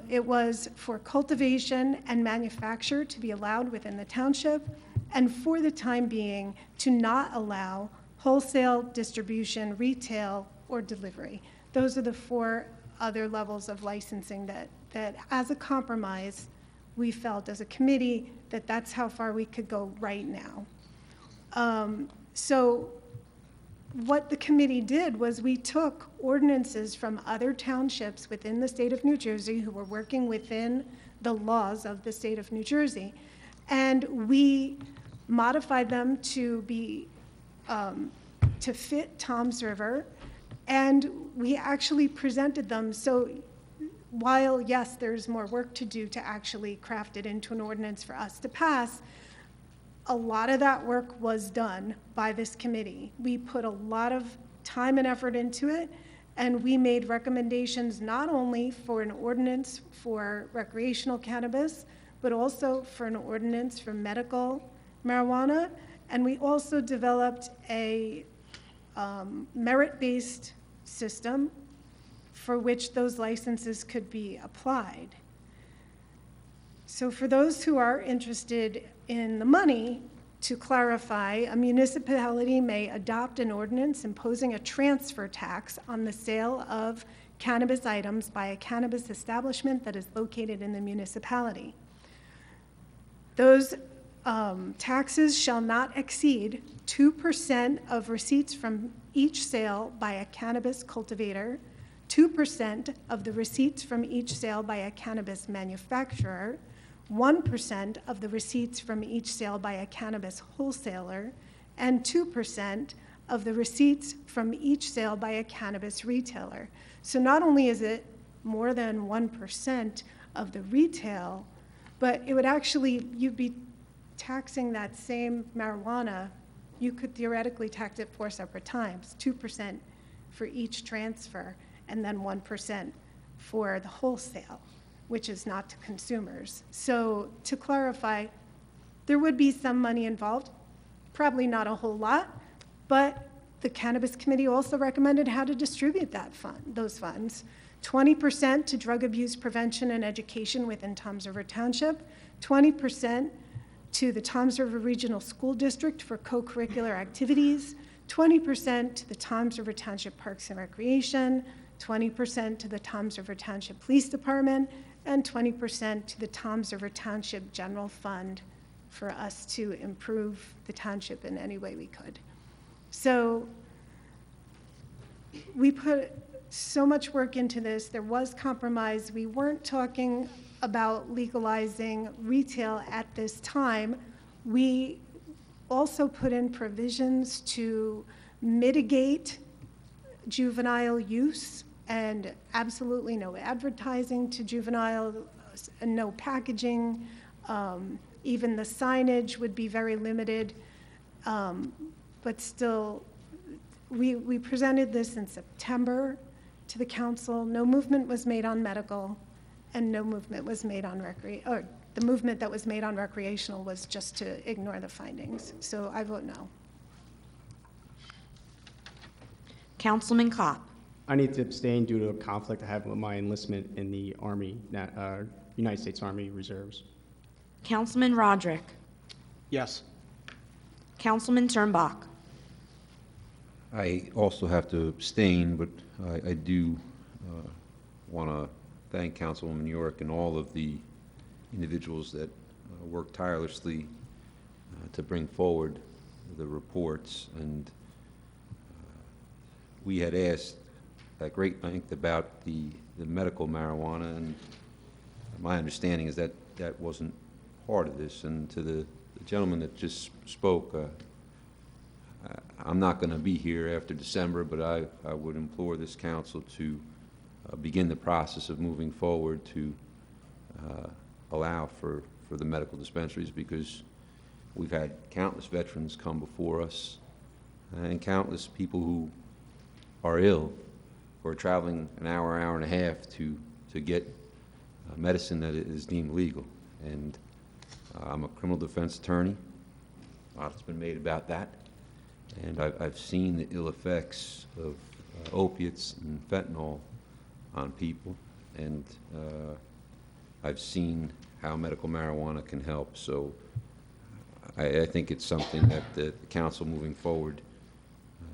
It was for cultivation and manufacture to be allowed within the township, and for the time being, to not allow wholesale, distribution, retail, or delivery. Those are the 4 other levels of licensing that as a compromise, we felt as a committee that that's how far we could go right now. So what the committee did was we took ordinances from other townships within the state of New Jersey who were working within the laws of the state of New Jersey, and we modified them to be to fit Toms River, and we actually presented them. So while, yes, there's more work to do to actually craft it into an ordinance for us to pass, a lot of that work was done by this committee. We put a lot of time and effort into it, and we made recommendations not only for an ordinance for recreational cannabis, but also for an ordinance for medical marijuana. And we also developed a merit-based system for which those licenses could be applied. So for those who are interested in the money, to clarify, a municipality may adopt an ordinance imposing a transfer tax on the sale of cannabis items by a cannabis establishment that is located in the municipality. Those taxes shall not exceed 2% of receipts from each sale by a cannabis cultivator, 2% of the receipts from each sale by a cannabis manufacturer, 1% of the receipts from each sale by a cannabis wholesaler, and 2% of the receipts from each sale by a cannabis retailer. So not only is it more than 1% of the retail, but it would actually, you'd be taxing that same marijuana, you could theoretically tax it 4 separate times, 2% for each transfer, and then 1% for the wholesale, which is not to consumers. So to clarify, there would be some money involved, probably not a whole lot, but the Cannabis Committee also recommended how to distribute those funds. 20% to drug abuse prevention and education within Toms River Township, 20% to the Toms River Regional School District for co-curricular activities, 20% to the Toms River Township Parks and Recreation, 20% to the Toms River Township Police Department, and 20% to the Toms River Township General Fund for us to improve the township in any way we could. So we put so much work into this. There was compromise. We weren't talking about legalizing retail at this time. We also put in provisions to mitigate juvenile use, and absolutely no advertising to juvenile, no packaging. Even the signage would be very limited. But still, we presented this in September to the council. No movement was made on medical, and no movement was made on or the movement that was made on recreational was just to ignore the findings. So I vote no. Councilman Kopp. I need to abstain due to a conflict I have with my enlistment in the Army, United States Army Reserves. Councilman Roderick. Yes. Councilman Turnbach. I also have to abstain, but I do want to thank Councilwoman York and all of the individuals that worked tirelessly to bring forward the reports. And we had asked at great length about the medical marijuana, and my understanding is that that wasn't part of this. And to the gentleman that just spoke, I'm not going to be here after December, but I would implore this council to begin the process of moving forward to allow for the medical dispensaries, because we've had countless veterans come before us and countless people who are ill, who are traveling an hour, hour and a half to get medicine that is deemed legal. And I'm a criminal defense attorney. A lot's been made about that. And I've seen the ill effects of opiates and fentanyl on people, and I've seen how medical marijuana can help. So I think it's something that the council moving forward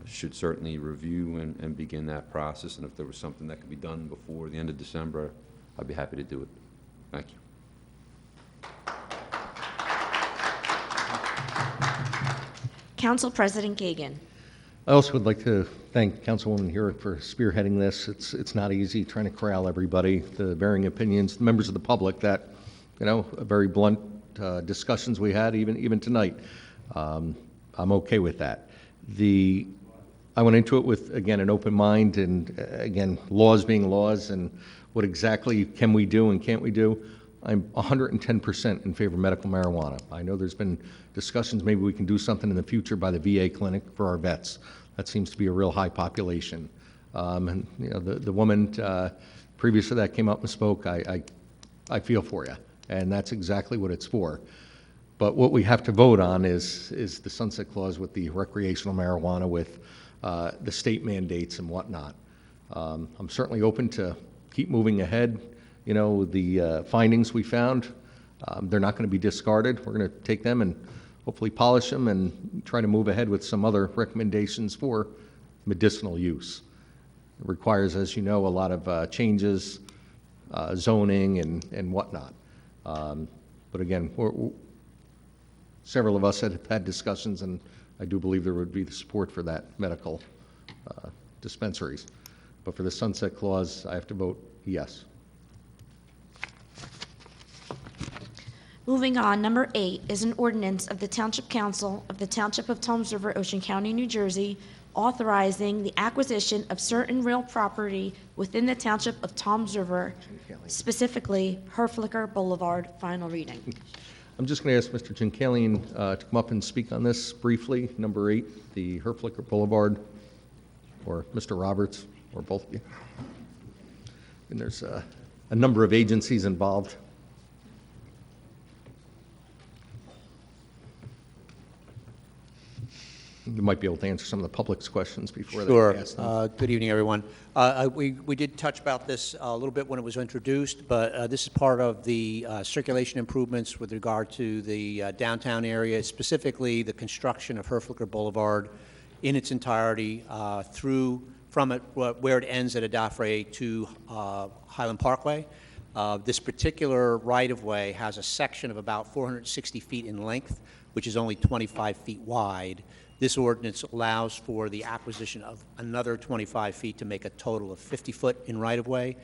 should certainly review and begin that process. And if there was something that could be done before the end of December, I'd be happy to do it. Thank you. Council President Kagan. I also would like to thank Councilwoman Hurek for spearheading this. It's not easy trying to corral everybody, the varying opinions, members of the public, that, very blunt discussions we had even tonight. I'm okay with that. I went into it with, again, an open mind, and again, laws being laws, and what exactly can we do and can't we do. I'm 110% in favor of medical marijuana. I know there's been discussions, maybe we can do something in the future by the VA clinic for our vets. That seems to be a real high population. And the woman previous to that came up and spoke. I feel for you, and that's exactly what it's for. But what we have to vote on is the sunset clause with the recreational marijuana, with the state mandates and whatnot. I'm certainly open to keep moving ahead. The findings we found, they're not going to be discarded. We're going to take them and hopefully polish them and try to move ahead with some other recommendations for medicinal use. It requires, as you know, a lot of changes, zoning and whatnot. But again, several of us had discussions, and I do believe there would be the support for that medical dispensaries. But for the sunset clause, I have to vote yes. Moving on, number 8 is an ordinance of the Township Council of the Township of Toms River, Ocean County, New Jersey, authorizing the acquisition of certain real property within the Township of Toms River, specifically Herflicker Boulevard. Final reading. I'm just going to ask Mr. Jinkalian to come up and speak on this briefly. Number 8, the Herflicker Boulevard, or Mr. Roberts, or both of you. And there's a number of agencies involved. You might be able to answer some of the public's questions before Sure. they ask them. Good evening, everyone. We did touch about this a little bit when it was introduced, but this is part of the circulation improvements with regard to the downtown area, specifically the construction of Herflicker Boulevard in its entirety from where it ends at Adafre to Highland Parkway. This particular right-of-way has a section of about 460 feet in length, which is only 25 feet wide. This ordinance allows for the acquisition of another 25 feet to make a total of 50 foot in right-of-way.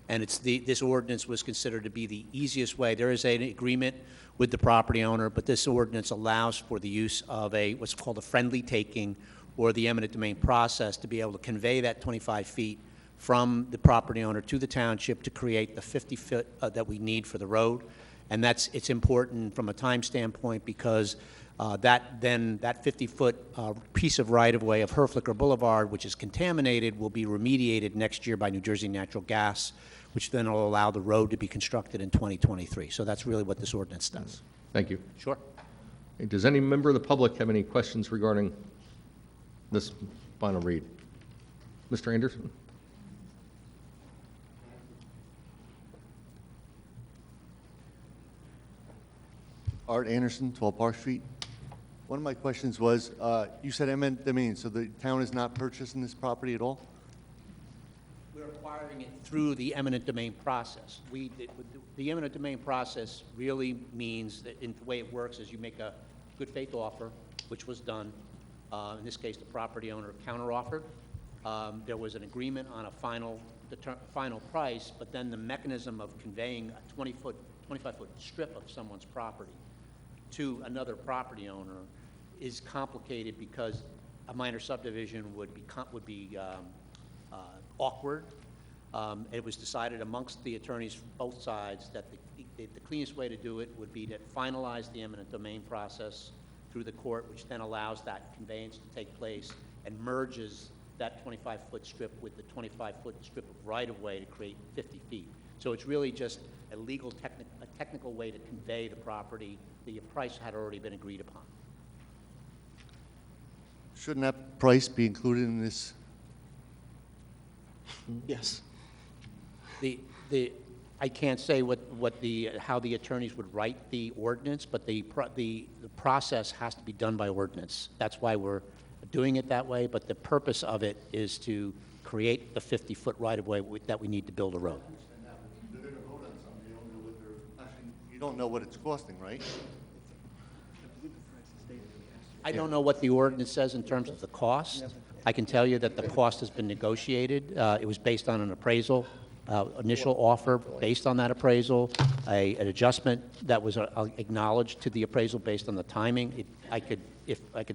And this ordinance was considered to be the easiest way. There is an agreement with the property owner, but this ordinance allows for the use of what's called a friendly taking, or the eminent domain process, to be able to convey that 25 feet from the property owner to the township to create the 50 foot that we need for the road. And it's important from a time standpoint, because that 50-foot piece of right-of-way of Herflicker Boulevard, which is contaminated, will be remediated next year by New Jersey Natural Gas, which then will allow the road to be constructed in 2023. So that's really what this ordinance does. Thank you. Sure. Hey, does any member of the public have any questions regarding this final read? Mr. Anderson? Art Anderson, 12 Park Street. One of my questions was, you said eminent domain, so the town is not purchasing this property at all? We're acquiring it through the eminent domain process. The eminent domain process really means that the way it works is you make a good faith offer, which was done. In this case, the property owner counteroffered, There was an agreement on a final price, but then the mechanism of conveying a 25-foot strip of someone's property to another property owner is complicated because a minor subdivision would be awkward. It was decided amongst the attorneys from both sides that the cleanest way to do it would be to finalize the eminent domain process through the court, which then allows that conveyance to take place and merges that 25-foot strip with the 25-foot strip of right-of-way to create 50 feet. So it's really just a legal, technical way to convey the property. The price had already been agreed upon. Shouldn't that price be included in this? Yes. I can't say how the attorneys would write the ordinance, but the process has to be done by ordinance. That's why we're doing it that way, but the purpose of it is to create the 50-foot right-of-way that we need to build a road. They're going to vote on something, you don't know what you don't know what it's costing, right? I don't know what the ordinance says in terms of the cost. I can tell you that the cost has been negotiated. It was based on an appraisal, initial offer based on that appraisal, an adjustment that was acknowledged to the appraisal based on the timing. I could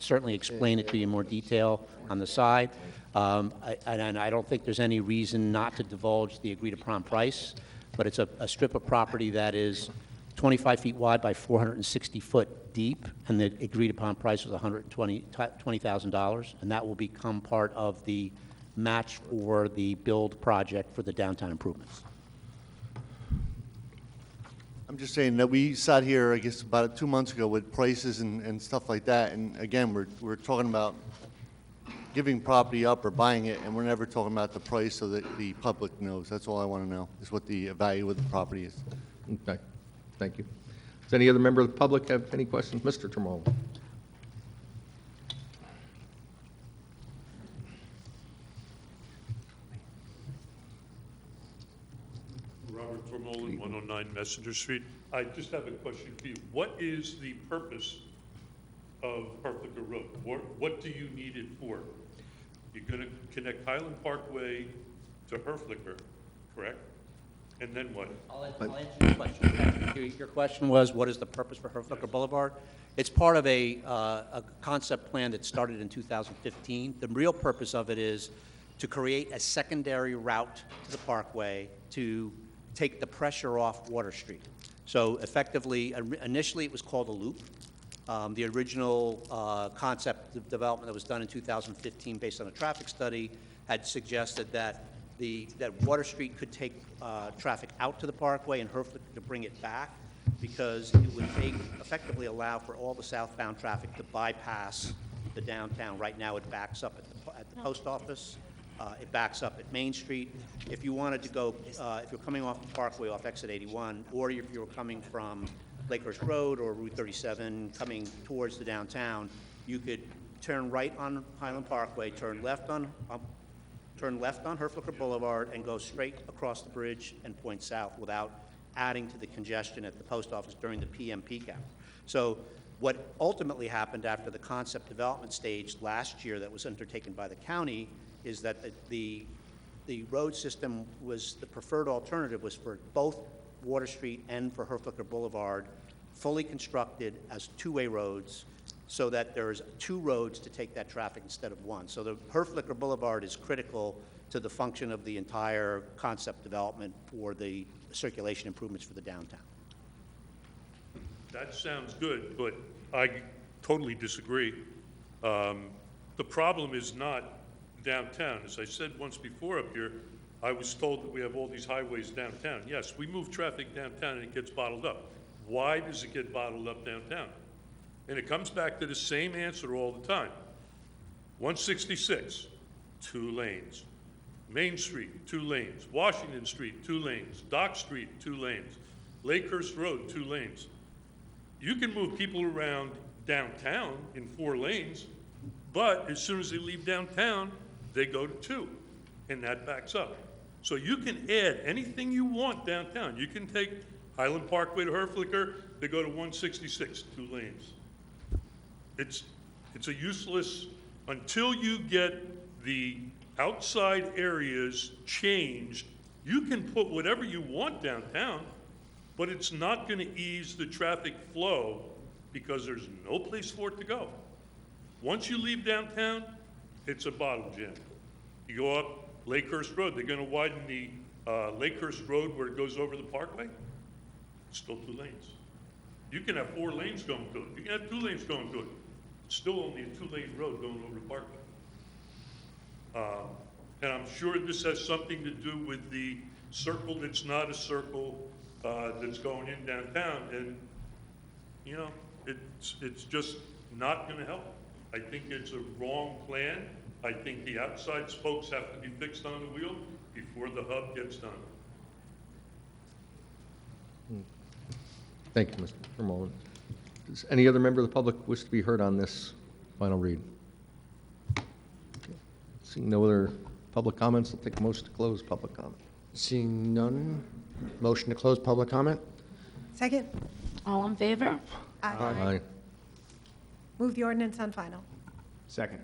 certainly explain it to you in more detail on the side. And I don't think there's any reason not to divulge the agreed-upon price, but it's a strip of property that is 25 feet wide by 460 foot deep, and the agreed-upon price was $120,000, and that will become part of the match for the build project for the downtown improvements. I'm just saying that we sat here, I guess, about 2 months ago with prices and stuff like that, and again, we're talking about giving property up or buying it, and we're never talking about the price so that the public knows. That's all I want to know, is what the value of the property is. Okay, thank you. Does any other member of the public have any questions? Mr. Tremolo. Robert Tremolo, 109 Messenger Street. I just have a question for you. What is the purpose of Herflicker Road? What do you need it for? You're going to connect Highland Parkway to Herflicker, correct? And then what? I'll answer your question. Your question was, what is the purpose for Herflicker Boulevard? It's part of a concept plan that started in 2015. The real purpose of it is to create a secondary route to the parkway to take the pressure off Water Street. So effectively, initially it was called a loop. The original concept development that was done in 2015 based on a traffic study had suggested that Water Street could take traffic out to the parkway and Herflicker to bring it back, because it would effectively allow for all the southbound traffic to bypass the downtown. Right now it backs up at the post office. It backs up at Main Street. If you wanted to go, if you're coming off the Parkway off exit 81, or if you're coming from Lakehurst Road or Route 37 coming towards the downtown, you could turn right on Highland Parkway, turn left on Herflicker Boulevard, and go straight across the bridge and point south without adding to the congestion at the post office during the PM peak hour. So what ultimately happened after the concept development stage last year that was undertaken by the county is that the road system was, the preferred alternative was for both Water Street and for Herflicker Boulevard fully constructed as two-way roads, so that there's two roads to take that traffic instead of one. So the Herflicker Boulevard is critical to the function of the entire concept development for the circulation improvements for the downtown. That sounds good, but I totally disagree. The problem is not downtown. As I said once before up here, I was told that we have all these highways downtown. Yes, we move traffic downtown and it gets bottled up. Why does it get bottled up downtown? And it comes back to the same answer all the time. 166, 2 lanes. Main Street, 2 lanes. Washington Street, 2 lanes. Dock Street, 2 lanes. Lakehurst Road, 2 lanes. You can move people around downtown in 4 lanes, but as soon as they leave downtown, they go to 2, and that backs up. So you can add anything you want downtown. You can take Highland Parkway to Herflicker, they go to 166, 2 lanes. It's a useless, until you get the outside areas changed, you can put whatever you want downtown, but it's not going to ease the traffic flow because there's no place for it to go. Once you leave downtown, it's a bottle jam. You go up Lakehurst Road, they're going to widen the Lakehurst Road where it goes over the parkway. It's still 2 lanes. You can have 4 lanes going to it. You can have 2 lanes going to it. It's still only a 2-lane road going over the parkway. And I'm sure this has something to do with the circle that's not a circle that's going in downtown. And, you know, it's just not going to help. I think it's a wrong plan. I think the outside spokes have to be fixed on the wheel before the hub gets done. Thank you, Mr. Mullen. Does any other member of the public wish to be heard on this final read? Seeing no other public comments, I'll take a motion to close public comment. Seeing none, motion to close public comment? Second. All in favor? Aye. Move the ordinance on final. Second.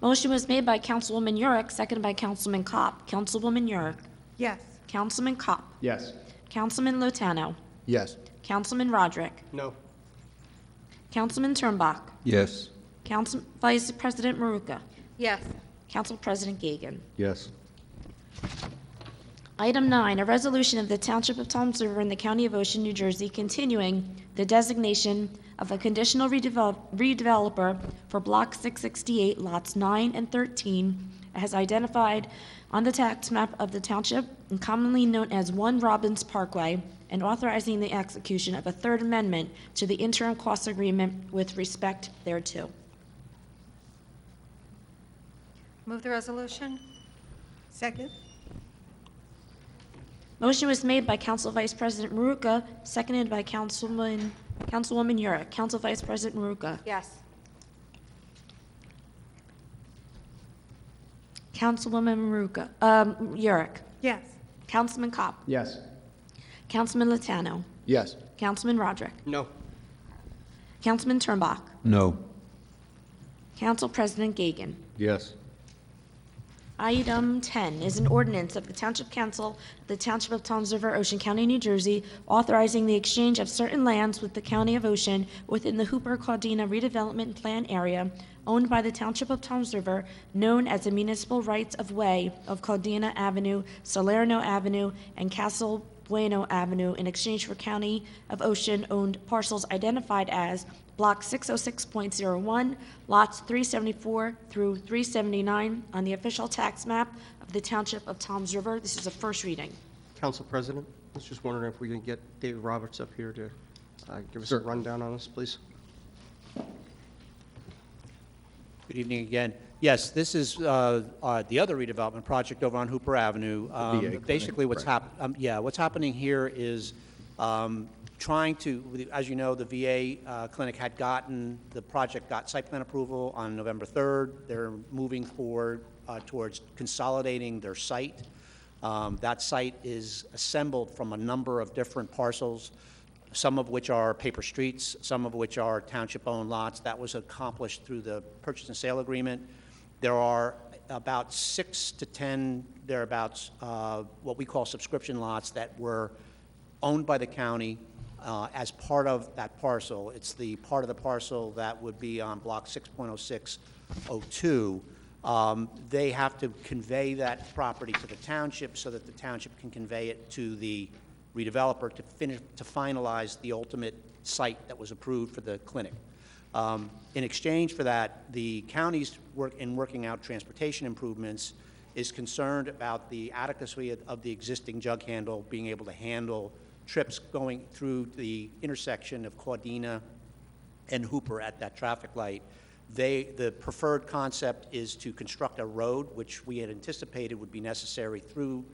Motion was made by Councilwoman Yurick, seconded by Councilman Kopp. Councilwoman Yurick. Yes. Councilman Kopp. Yes. Councilman Lotano. Yes. Councilman Roderick. No. Councilman Turnbach. Yes. Council Vice President Maruka. Yes. Council President Gagan. Yes. Item 9, a resolution of the Township of Toms River in the County of Ocean, New Jersey, continuing the designation of a conditional redeveloper for Block 668, lots 9 and 13, as identified on the tax map of the township and commonly known as 1 Robbins Parkway, and authorizing the execution of a third amendment to the interim cost agreement with respect thereto. Move the resolution. Second. Motion was made by Council Vice President Maruka, seconded by Councilwoman Yurick. Council Vice President Maruka. Yes. Councilwoman Maruka. Yurick. Yes. Councilman Kopp. Yes. Councilman Lotano. Yes. Councilman Roderick. No. Councilman Turnbach. No. Council President Gagan. Yes. Item 10 is an ordinance of the Township Council of the Township of Toms River, Ocean County, New Jersey, authorizing the exchange of certain lands with the County of Ocean within the Hooper-Caudina redevelopment plan area owned by the Township of Toms River, known as the municipal rights of way of Caudina Avenue, Salerno Avenue, and Castle Bueno Avenue in exchange for County of Ocean-owned parcels identified as Block 606.01, lots 374 through 379 on the official tax map of the Township of Toms River. This is a first reading. Council President, I was just wondering if we can get David Roberts up here to give us Sir. a rundown on this, please. Good evening again. Yes, this is the other redevelopment project over on Hooper Avenue. VA Basically, clinic, what's happening here is trying to, as you know, the VA clinic had gotten, the project got site plan approval on November 3rd. They're moving forward towards consolidating their site. That site is assembled from a number of different parcels, some of which are paper streets, some of which are township-owned lots. That was accomplished through the purchase and sale agreement. There are about 6 to 10 thereabouts, what we call subscription lots that were owned by the county as part of that parcel. It's the part of the parcel that would be on Block 6.0602. They have to convey that property to the township so that the township can convey it to the redeveloper to finalize the ultimate site that was approved for the clinic. In exchange for that, the county's working out transportation improvements is concerned about the adequacy of the existing jug handle being able to handle trips going through the intersection of Caudina and Hooper at that traffic light. The preferred concept is to construct a road, which we had anticipated would be necessary through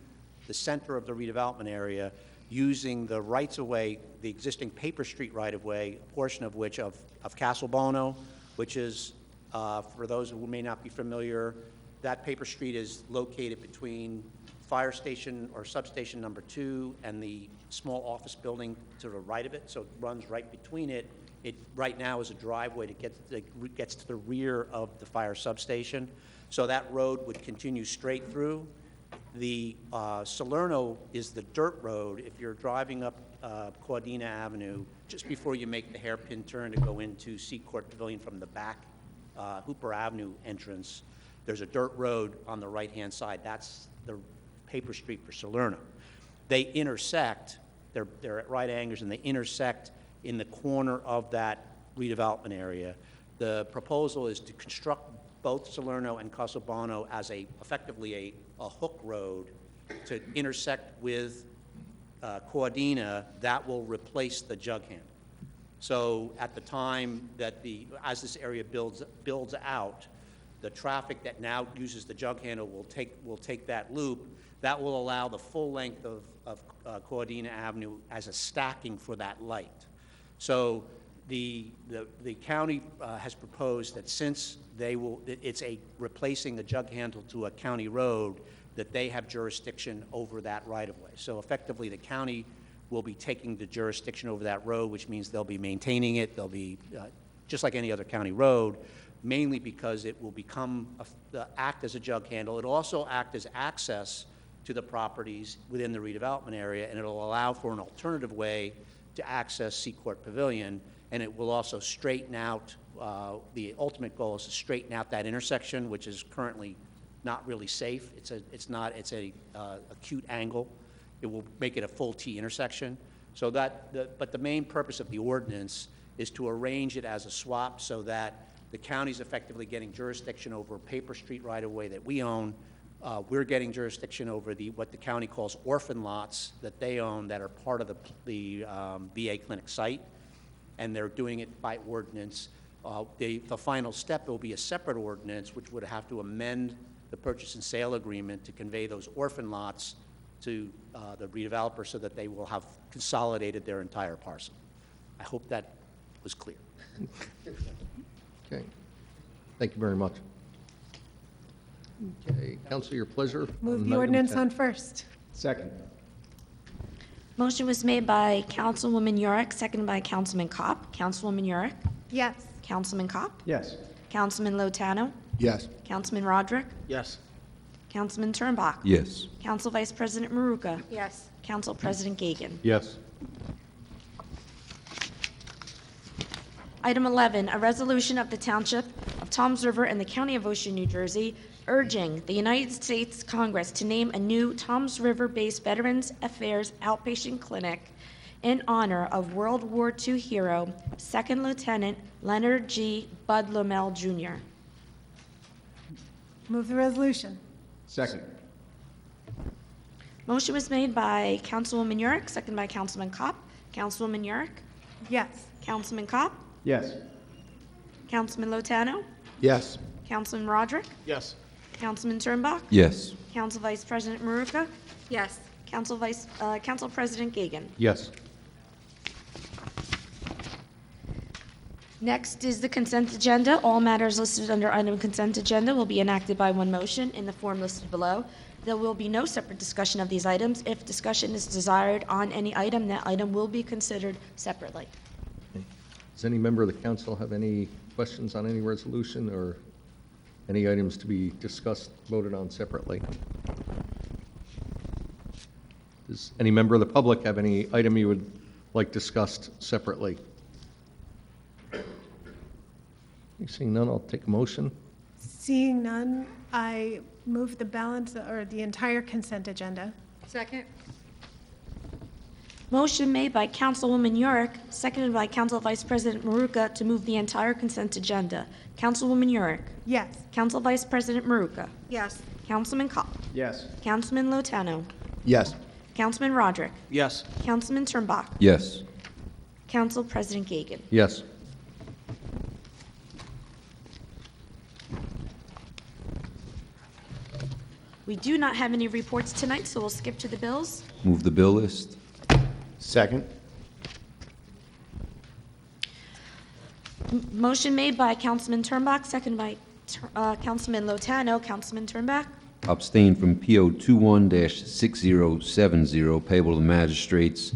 the center of the redevelopment area, using the rights-of-way, the existing paper street right-of-way, a portion of which of Castle Bono, which is, for those who may not be familiar, that paper street is located between fire station or substation number 2 and the small office building to the right of it, so it runs right between it. It right now is a driveway that gets to the rear of the fire substation. So that road would continue straight through. The Salerno is the dirt road. If you're driving up Caudina Avenue, just before you make the hairpin turn to go into Seacourt Pavilion from the back Hooper Avenue entrance, there's a dirt road on the right-hand side. That's the paper street for Salerno. They intersect, they're at right angles, and they intersect in the corner of that redevelopment area. The proposal is to construct both Salerno and Casalbano as effectively a hook road to intersect with Caudina that will replace the jug handle. So at the time that as this area builds out, the traffic that now uses the jug handle will take that loop. That will allow the full length of Caudina Avenue as a stacking for that light. So the county has proposed that since it's replacing the jug handle to a county road, that they have jurisdiction over that right-of-way. So effectively, the county will be taking the jurisdiction over that road, which means they'll be maintaining it. They'll be just like any other county road, mainly because it will act as a jug handle. It'll also act as access to the properties within the redevelopment area, and it'll allow for an alternative way to access Seacourt Pavilion, and it will also straighten out, the ultimate goal is to straighten out that intersection, which is currently not really safe. It's a acute angle. It will make it a full T intersection. So but the main purpose of the ordinance is to arrange it as a swap so that the county's effectively getting jurisdiction over Paper Street right-of-way that we own. We're getting jurisdiction over what the county calls orphan lots that they own that are part of the VA clinic site, and they're doing it by ordinance. The final step will be a separate ordinance, which would have to amend the purchase and sale agreement to convey those orphan lots to the redeveloper so that they will have consolidated their entire parcel. I hope that was clear. Okay. Thank you very much. Okay, Council, your pleasure. Move on the item ordinance 10. on first. Second. Motion was made by Councilwoman Yurick, seconded by Councilman Kopp. Councilwoman Yurick? Yes. Councilman Kopp? Yes. Councilman Lotano? Yes. Councilman Roderick? Yes. Councilman Turnbach? Yes. Council Vice President Maruka? Yes. Council President Gagan? Yes. Item 11, a resolution of the Township of Toms River and the County of Ocean, New Jersey, urging the United States Congress to name a new Toms River-based Veterans Affairs outpatient clinic in honor of World War II hero, Second Lieutenant Leonard G. Bud Lomel, Jr. Move the resolution. Second. Motion was made by Councilwoman Yurick, seconded by Councilman Kopp. Councilwoman Yurick? Yes. Councilman Kopp? Yes. Councilman Lotano? Yes. Councilman Roderick? Yes. Councilman Turnbach? Yes. Council Vice President Maruka? Yes. Council President Gagan? Yes. Next is the consent agenda. All matters listed under item consent agenda will be enacted by one motion in the form listed below. There will be no separate discussion of these items. If discussion is desired on any item, that item will be considered separately. Does any member of the council have any questions on any resolution or any items to be discussed, voted on separately? Does any member of the public have any item you would like discussed separately? Seeing none, I'll take a motion. Seeing none, I move the balance or the entire consent agenda. Second? Motion made by Councilwoman Yurick, seconded by Council Vice President Maruka to move the entire consent agenda. Councilwoman Yurick? Yes. Council Vice President Maruka? Yes. Councilman Kopp? Yes. Councilman Lotano? Yes. Councilman Roderick? Yes. Councilman Turnbach? Yes. Council President Gagan? Yes. We do not have any reports tonight, so we'll skip to the bills. Move the bill list. Second. Motion made by Councilman Turnbach, seconded by Councilman Lotano. Councilman Turnbach? Abstain from PO 21-6070, payable to magistrates.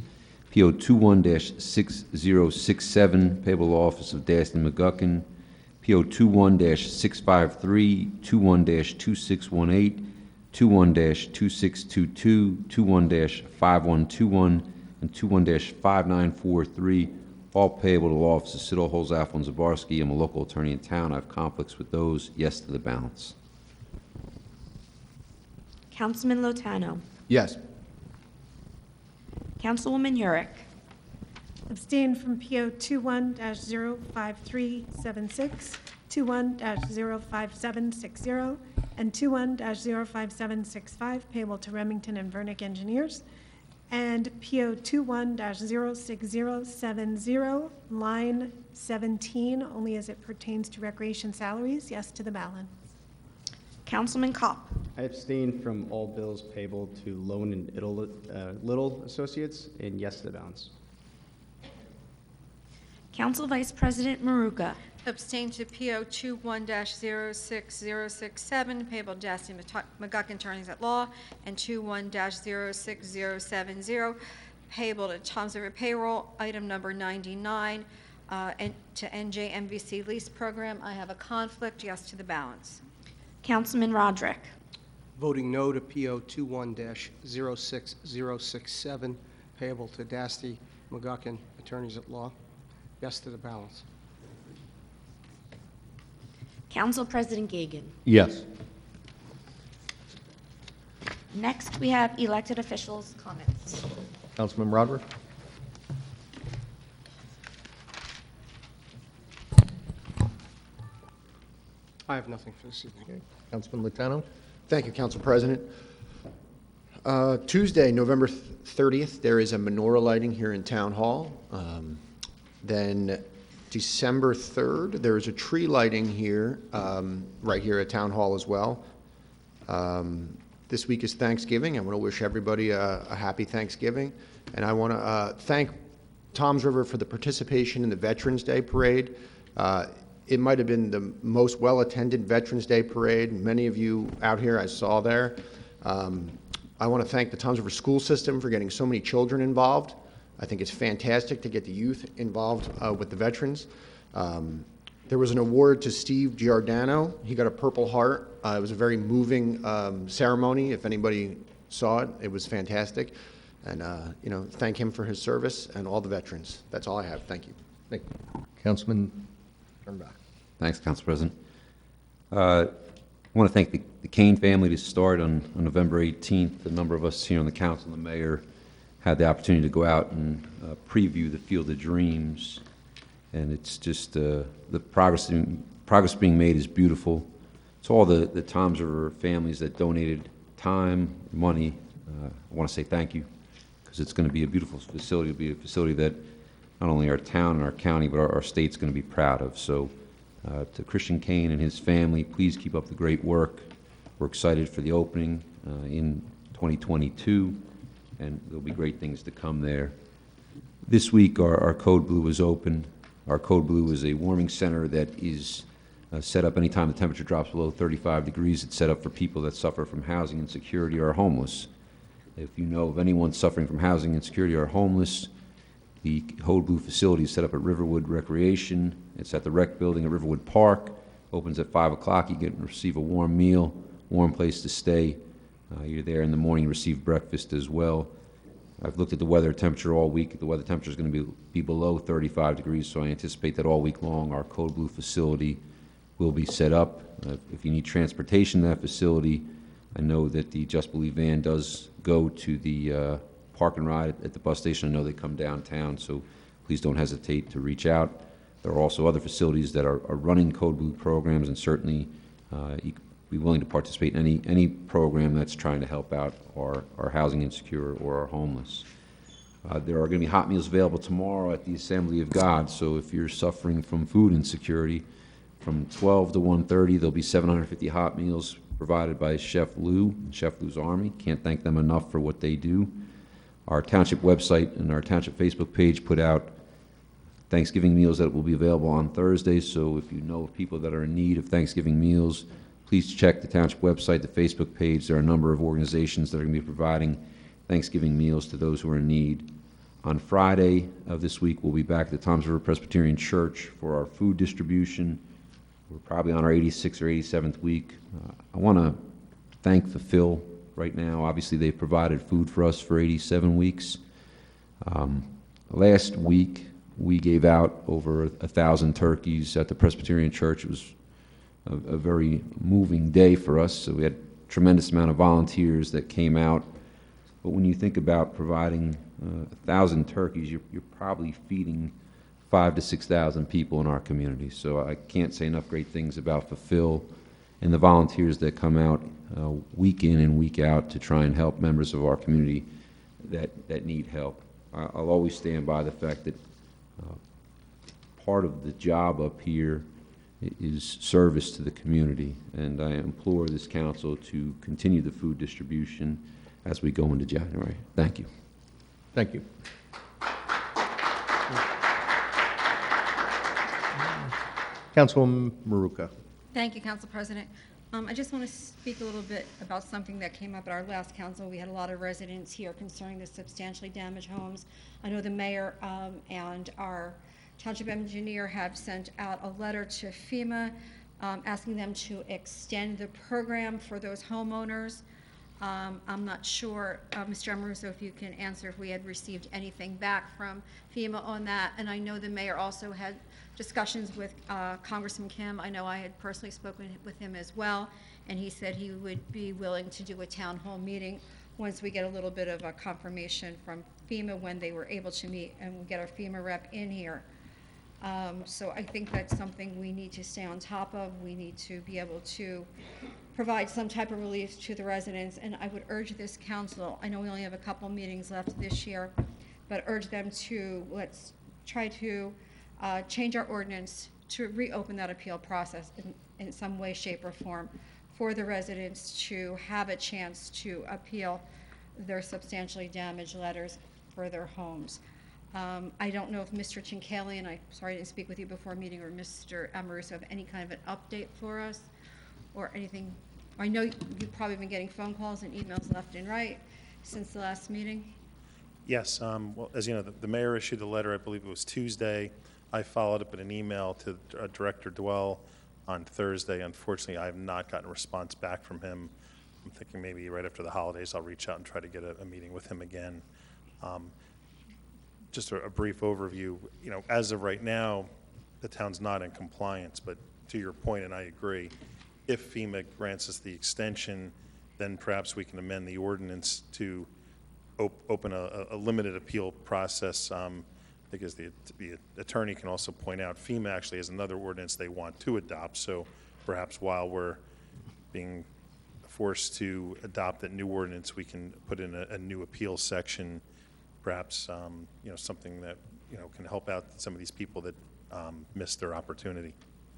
PO 21-6067, payable to Office of Dasty McGuckin. PO 21-653, 21-2618, 21-2622, 21-5121, and 21-5943, all payable to law offices Siddall, Holzapfel, and Zabarski. I'm a local attorney in town. I have conflicts with those. Yes to the balance. Councilman Lotano. Yes. Councilwoman Yurick. Abstain from PO 21-05376, 21-05760, and 21-05765, payable to Remington and Vernick Engineers, and PO 21-06070, line 17, only as it pertains to recreation salaries. Yes to the balance. Councilman Kopp. I abstain from all bills payable to Lone and Little Associates, and yes to the balance. Council Vice President Maruka. Abstain to PO 21-06067, payable to Dasty McGuckin Attorneys at Law, and 21-06070, payable to Toms River Payroll, item number 99, and to NJMVC Lease Program. I have a conflict. Yes to the balance. Councilman Roderick. Voting no to PO 21-06067, payable to Dasty McGuckin Attorneys at Law. Yes to the balance. Council President Gagan. Yes. Next, we have elected officials' comments. Councilman Roderick? I have nothing for this evening. Councilman Lotano? Thank you, Council President. Tuesday, November 30th, there is a menorah lighting here in Town Hall. Then December 3rd, there is a tree lighting here, right here at Town Hall as well. This week is Thanksgiving. I want to wish everybody a happy Thanksgiving. And I want to thank Toms River for the participation in the Veterans Day Parade. It might have been the most well-attended Veterans Day Parade. Many of you out here I saw there. I want to thank the Toms River school system for getting so many children involved. I think it's fantastic to get the youth involved with the veterans. There was an award to Steve Giordano. He got a Purple Heart. It was a very moving ceremony. If anybody saw it, it was fantastic. And, thank him for his service and all the veterans. That's all I have. Thank you. Thank you. Councilman Turnback. Thanks, Council President. I want to thank the Kane family to start on November 18th. A number of us here on the council and the mayor had the opportunity to go out and preview the Field of Dreams, and it's just the progress being made is beautiful. To all the Toms River families that donated time, money, I want to say thank you, because it's going to be a beautiful facility. It'll be a facility that not only our town and our county, but our state's going to be proud of. So to Christian Kane and his family, please keep up the great work. We're excited for the opening in 2022, and there'll be great things to come there. This week, our Code Blue is open. Our Code Blue is a warming center that is set up anytime the temperature drops below 35 degrees. It's set up for people that suffer from housing insecurity or are homeless. If you know of anyone suffering from housing insecurity or homeless, the Code Blue facility is set up at Riverwood Recreation. It's at the rec building at Riverwood Park. Opens at 5 o'clock. You get to receive a warm meal, warm place to stay. You're there in the morning, receive breakfast as well. I've looked at the weather temperature all week. The weather temperature is going to be below 35 degrees, so I anticipate that all week long our Code Blue facility will be set up. If you need transportation to that facility, I know that the Just Believe van does go to the park and ride at the bus station. I know they come downtown, so please don't hesitate to reach out. There are also other facilities that are running Code Blue programs, and certainly you can be willing to participate in any program that's trying to help out our housing insecure or our homeless. There are going to be hot meals available tomorrow at the Assembly of God, so if you're suffering from food insecurity, from 12 to 1:30, there'll be 750 hot meals provided by Chef Lou, Chef Lou's Army. Can't thank them enough for what they do. Our township website and our township Facebook page put out Thanksgiving meals that will be available on Thursday, so if you know of people that are in need of Thanksgiving meals, please check the township website, the Facebook page. There are a number of organizations that are going to be providing Thanksgiving meals to those who are in need. On Friday of this week, we'll be back at the Toms River Presbyterian Church for our food distribution. We're probably on our 86th or 87th week. I want to thank the Phil right now. Obviously, they provided food for us for 87 weeks. Last week, we gave out over 1,000 turkeys at the Presbyterian Church. It was a very moving day for us. So we had a tremendous amount of volunteers that came out. But when you think about providing 1,000 turkeys, you're probably feeding 5,000 to 6,000 people in our community. So I can't say enough great things about Fulfill and the volunteers that come out week in and week out to try and help members of our community that need help. I'll always stand by the fact that part of the job up here is service to the community, and I implore this council to continue the food distribution as we go into January. Thank you. Thank you. Councilwoman Maruka. Thank you, Council President. I just want to speak a little bit about something that came up at our last council. We had a lot of residents here concerning the substantially damaged homes. I know the mayor and our township engineer have sent out a letter to FEMA asking them to extend the program for those homeowners. I'm not sure, Mr. Amoruso, if you can answer if we had received anything back from FEMA on that. And I know the mayor also had discussions with Congressman Kim. I know I had personally spoken with him as well, and he said he would be willing to do a town hall meeting once we get a little bit of a confirmation from FEMA when they were able to meet, and we'll get our FEMA rep in here. So I think that's something we need to stay on top of. We need to be able to provide some type of relief to the residents, and I would urge this council, I know we only have a couple meetings left this year, but urge them to, let's try to change our ordinance to reopen that appeal process in some way, shape, or form for the residents to have a chance to appeal their substantially damaged letters for their homes. I don't know if Mr. Chincali, and I'm sorry I didn't speak with you before meeting, or Mr. Amoruso have any kind of an update for us or anything. I know you've probably been getting phone calls and emails left and right since the last meeting. Yes, well, as you know, the mayor issued the letter, I believe it was Tuesday. I followed up with an email to Director Dwell on Thursday. Unfortunately, I have not gotten a response back from him. I'm thinking maybe right after the holidays I'll reach out and try to get a meeting with him again. Just a brief overview, you know, as of right now, the town's not in compliance, but to your point, and I agree, if FEMA grants us the extension, then perhaps we can amend the ordinance to open a limited appeal process. Because the attorney can also point out, FEMA actually has another ordinance they want to adopt, so perhaps while we're being forced to adopt that new ordinance, we can put in a new appeal section, perhaps you know, something that, you know, can help out some of these people that missed their opportunity.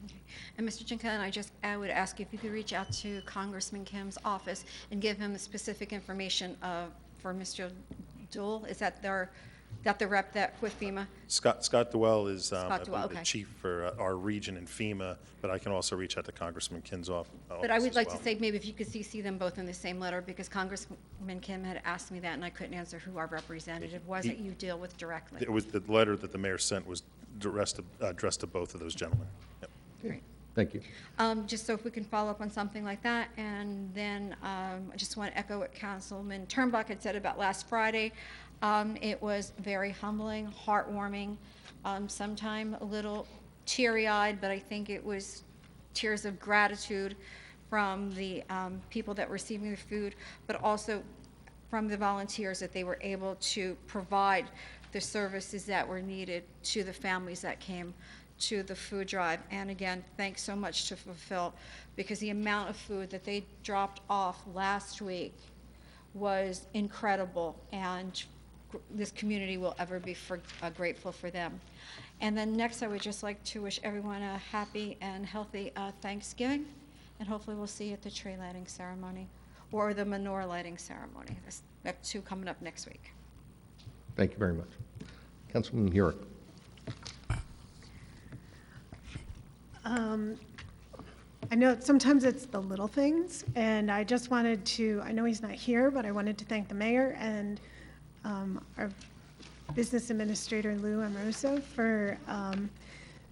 Okay. And Mr. Chincali, I would ask if you could reach out to Congressman Kim's office and give him the specific information for Mr. Duell. Is that the rep that with FEMA? Scott Dwell is Scott Dwell, the okay. chief for our region in FEMA, but I can also reach out to Congressman Kim's office. But I would as like well. to say maybe if you could CC them both in the same letter, because Congressman Kim had asked me that and I couldn't answer who our representative was that you deal with directly. It was the letter that the mayor sent was addressed to both of those gentlemen. Yep. Great. Thank you. Just so if we can follow up on something like that, and then I just want to echo what Councilman Turnbuck had said about last Friday. It was very humbling, heartwarming, sometime a little teary-eyed, but I think it was tears of gratitude from the people that were receiving the food, but also from the volunteers that they were able to provide the services that were needed to the families that came to the food drive. And again, thanks so much to Fulfill, because the amount of food that they dropped off last week was incredible, and this community will ever be grateful for them. And then next, I would just like to wish everyone a happy and healthy Thanksgiving, and hopefully we'll see you at the tree lighting ceremony or the menorah lighting ceremony. That's two coming up next week. Thank you very much. Councilwoman Hurek. I know sometimes it's the little things, and I just wanted to, I know he's not here, but I wanted to thank the mayor and our business administrator, Lou Amoruso, for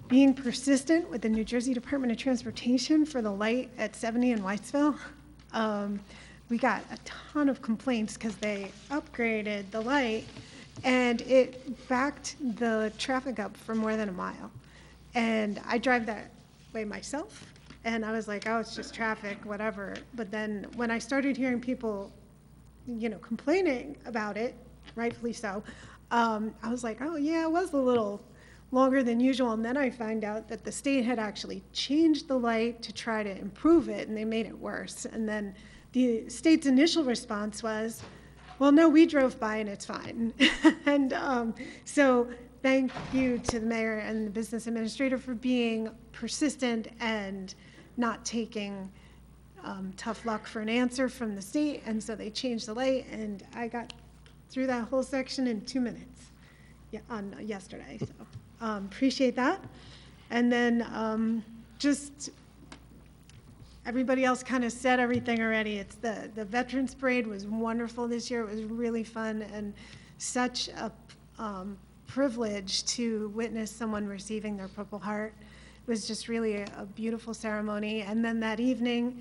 being persistent with the New Jersey Department of Transportation for the light at 70 in Whitesville. We got a ton of complaints because they upgraded the light and it backed the traffic up for more than a mile. And I drive that way myself. And I was like, oh, it's just traffic, whatever. But then when I started hearing people, complaining about it, rightfully so, I was like, oh yeah, it was a little longer than usual. And then I find out that the state had actually changed the light to try to improve it, and they made it worse. And then the state's initial response was, well, no, we drove by and it's fine. And so thank you to the mayor and the business administrator for being persistent and not taking tough luck for an answer from the state. And so they changed the light, and I got through that whole section in 2 minutes on yesterday. So appreciate that. And then just everybody else kind of said everything already. It's the Veterans Parade was wonderful this year. It was really fun and such a privilege to witness someone receiving their Purple Heart. It was just really a beautiful ceremony. And then that evening,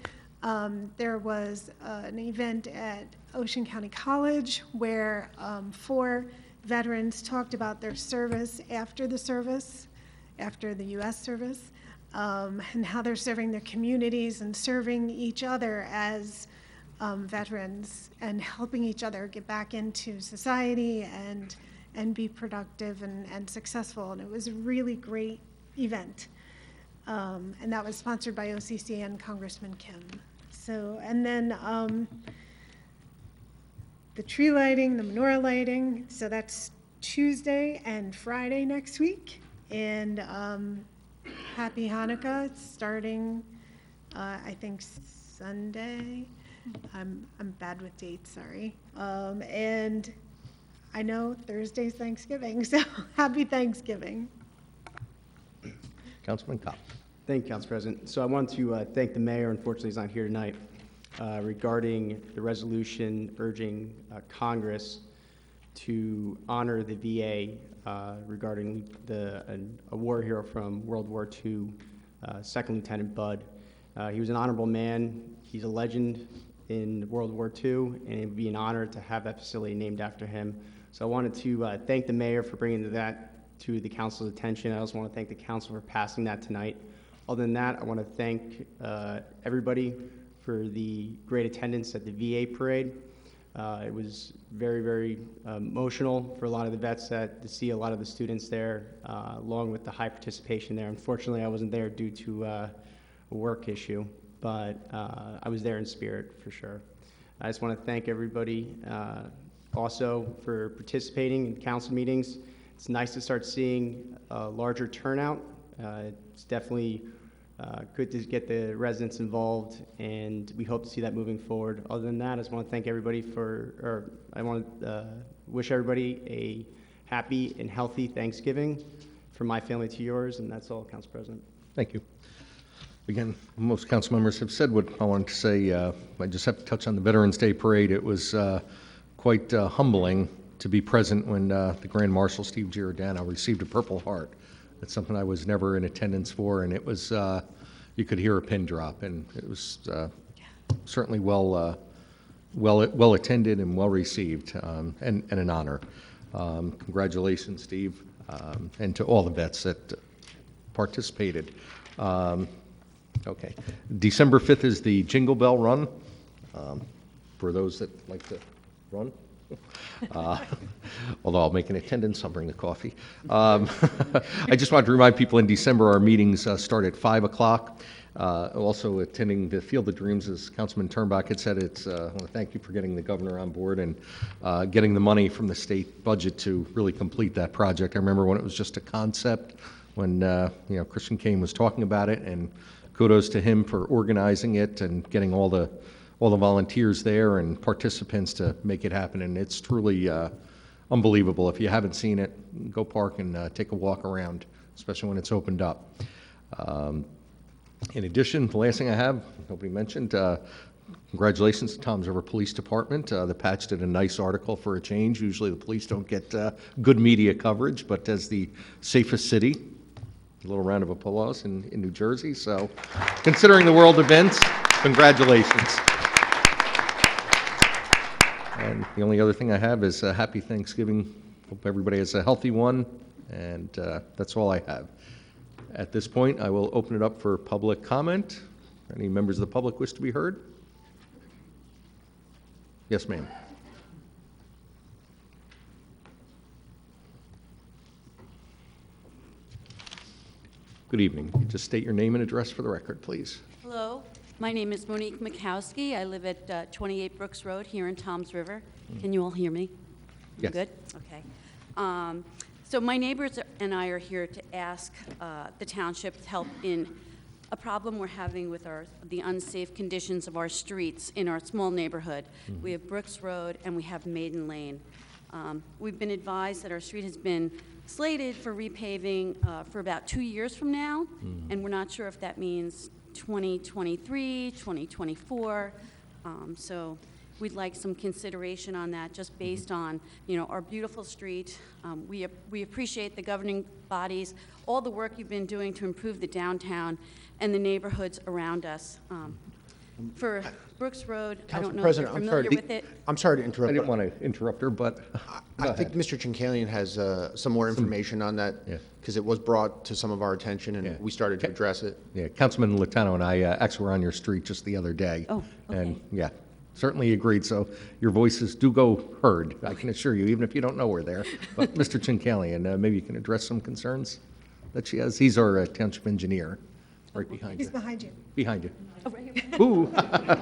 there was an event at Ocean County College where 4 veterans talked about their service, after the U.S. service, and how they're serving their communities and serving each other as veterans and helping each other get back into society and be productive and successful. And it was a really great event. And that was sponsored by OCC and Congressman Kim. So, and then the tree lighting, the menorah lighting, so that's Tuesday and Friday next week. And happy Hanukkah. It's starting, I think, Sunday. I'm bad with dates, sorry. And I know Thursday's Thanksgiving, so happy Thanksgiving. Councilman Kopp. Thank you, Council President. So I want to thank the mayor. Unfortunately, he's not here tonight. Regarding the resolution urging Congress to honor the VA regarding a war hero from World War II, Second Lieutenant Bud. He was an honorable man. He's a legend in World War II, and it would be an honor to have that facility named after him. So I wanted to thank the mayor for bringing that to the council's attention. I also want to thank the council for passing that tonight. Other than that, I want to thank everybody for the great attendance at the VA parade. It was very, very emotional for a lot of the vets to see a lot of the students there, along with the high participation there. Unfortunately, I wasn't there due to a work issue, but I was there in spirit for sure. I just want to thank everybody also for participating in council meetings. It's nice to start seeing a larger turnout. It's definitely good to get the residents involved, and we hope to see that moving forward. Other than that, I just want to thank everybody I want to wish everybody a happy and healthy Thanksgiving from my family to yours, and that's all, Council President. Thank you. Again, most council members have said what I wanted to say. I just have to touch on the Veterans Day Parade. It was quite humbling to be present when the Grand Marshal Steve Giordano received a Purple Heart. It's something I was never in attendance for, and it was, you could hear a pin drop, and it was certainly well attended and well received, and an honor. Congratulations, Steve, and to all the vets that participated. Okay, December 5th is the Jingle Bell Run, for those that like to run. Although I'll make an attendance, I'll bring the coffee. I just wanted to remind people in December our meetings start at 5 o'clock. Also attending the Field of Dreams, as Councilman Turnbach had said, I want to thank you for getting the governor on board and getting the money from the state budget to really complete that project. I remember when it was just a concept, when Christian Kane was talking about it, and kudos to him for organizing it and getting all the volunteers there and participants to make it happen, and it's truly unbelievable. If you haven't seen it, go park and take a walk around, especially when it's opened up. In addition, the last thing I have, nobody mentioned, congratulations to Toms River Police Department. The Patch did a nice article for a change. Usually the police don't get good media coverage, but as the safest city A little round of applause in New Jersey. So considering the world events, congratulations. And the only other thing I have is a happy Thanksgiving. Hope everybody has a healthy one, and that's all I have. At this point, I will open it up for public comment. Any members of the public wish to be heard? Yes, ma'am. Good evening. Can you just state your name and address for the record, please? Hello, my name is Monique Mikowski. I live at 28 Brooks Road here in Toms River. Can you all hear me? Yes. Good? Okay. So my neighbors and I are here to ask the township's help in a problem we're having with the unsafe conditions of our streets in our small neighborhood. We have Brooks Road and we have Maiden Lane. We've been advised that our street has been slated for repaving for about 2 years from now, and we're not sure if that means 2023, 2024. So we'd like some consideration on that, just based on, our beautiful street. We appreciate the governing bodies, all the work you've been doing to improve the downtown and the neighborhoods around us. For Brooks Road, I don't know if you're familiar with it. I'm sorry to interrupt. I didn't want to interrupt her, but I think Mr. Chinkalian has some more information on that, because it was brought to some of our attention, and we started to address it. Yeah, Councilman Latano and I actually were on your street just the other day. Oh, okay. And, yeah, certainly agreed. So your voices do go heard, I can assure you, even if you don't know we're there. But Mr. Chinkalian, maybe you can address some concerns that she has. He's our township engineer, right behind you. He's behind you. Behind you. Ooh,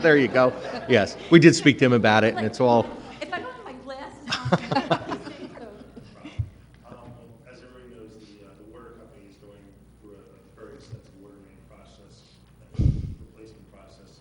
there you go. Yes, we did speak to him about it, and it's all. If I don't have my glasses As everybody knows, the water company is going through a very extensive water main process, replacement process.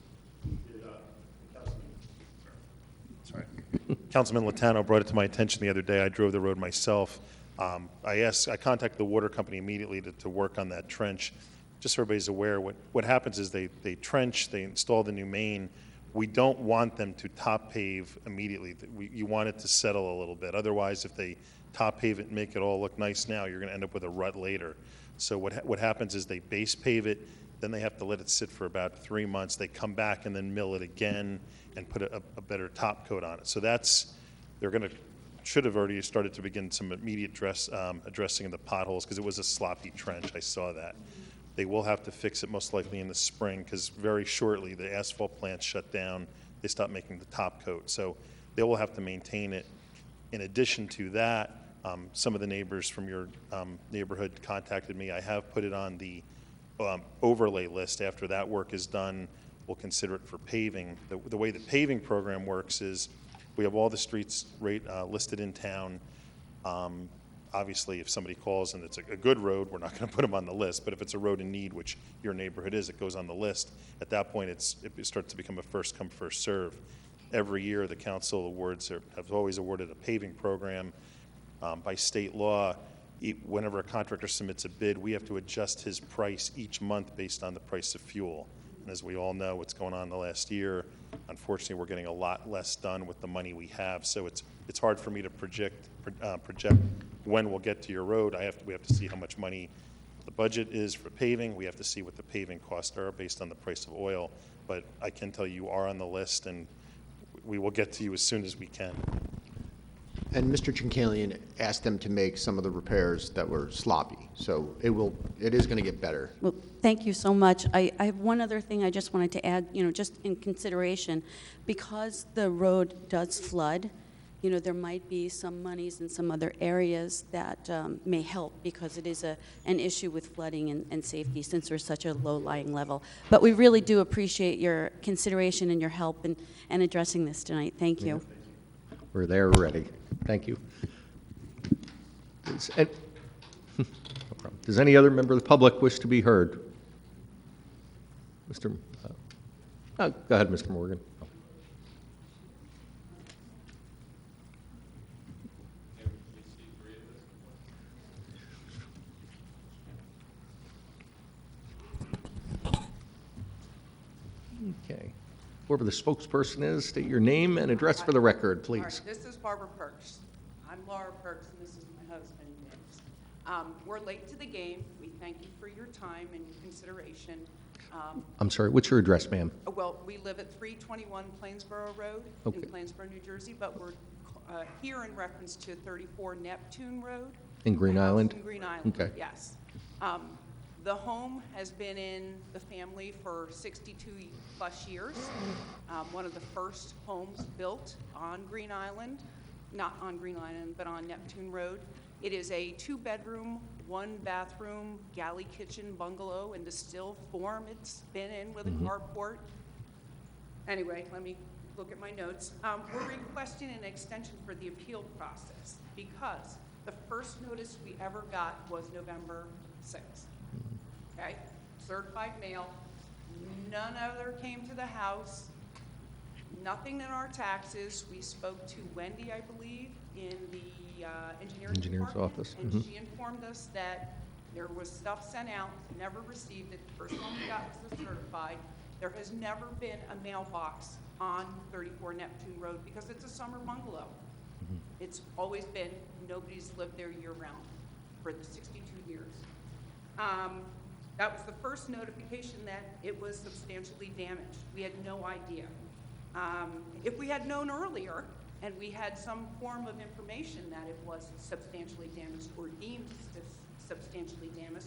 Councilman Latano brought it to my attention the other day. I drove the road myself. I contacted the water company immediately to work on that trench. Just so everybody's aware, what happens is they trench, they install the new main. We don't want them to top pave immediately. You want it to settle a little bit. Otherwise, if they top pave it and make it all look nice now, you're going to end up with a rut later. So what happens is they base pave it, then they have to let it sit for about 3 months. They come back and then mill it again and put a better top coat on it. So should have already started to begin some immediate addressing of the potholes, because it was a sloppy trench. I saw that. They will have to fix it most likely in the spring, because very shortly the asphalt plants shut down. They stop making the top coat. So they will have to maintain it. In addition to that, some of the neighbors from your neighborhood contacted me. I have put it on the overlay list. After that work is done, we'll consider it for paving. The way the paving program works is we have all the streets listed in town. Obviously, if somebody calls and it's a good road, we're not going to put them on the list. But if it's a road in need, which your neighborhood is, it goes on the list. At that point, it starts to become a first come, first serve. Every year, the council have always awarded a paving program. By state law, whenever a contractor submits a bid, we have to adjust his price each month based on the price of fuel. And as we all know, what's going on the last year, unfortunately, we're getting a lot less done with the money we have. So it's hard for me to project when we'll get to your road. We have to see how much money the budget is for paving. We have to see what the paving costs are based on the price of oil. But I can tell you are on the list, and we will get to you as soon as we can. And Mr. Chinkalian asked them to make some of the repairs that were sloppy, so it is going to get better. Well, thank you so much. I have one other thing I just wanted to add, just in consideration. Because the road does flood, there might be some monies in some other areas that may help, because it is an issue with flooding and safety, since there's such a low-lying level. But we really do appreciate your consideration and your help in addressing this tonight. Thank you. We're there already. Thank you. Does any other member of the public wish to be heard? Go ahead, Mr. Morgan. Okay. Whoever the spokesperson is, state your name and address for the record, please. All right, this is Barbara Perks. I'm Laura Perks, and this is my husband, James. We're late to the game. We thank you for your time and your consideration. I'm sorry, what's your address, ma'am? Well, we live at 321 Plainsboro Road Okay. in Plainsboro, New Jersey, but we're here in reference to 34 Neptune Road. In Green The house Island? In Green Island, Okay. yes. The home has been in the family for 62-plus years. One of the first homes built on Green Island, not on Green Island, but on Neptune Road. It is a 2-bedroom, 1-bathroom, galley kitchen bungalow in the still form it's been in with a carport. Anyway, let me look at my notes. We're requesting an extension for the appeal process because the first notice we ever got was November 6th. Okay, certified mail, none other came to the house, nothing in our taxes. We spoke to Wendy, I believe, in the engineering Engineer's department, office. and she informed us that there was stuff sent out, never received it. The first one we got was the certified. There has never been a mailbox on 34 Neptune Road because it's a summer bungalow. It's always been, nobody's lived there year-round for the 62 years. That was the first notification that it was substantially damaged. We had no idea. If we had known earlier and we had some form of information that it was substantially damaged or deemed substantially damaged,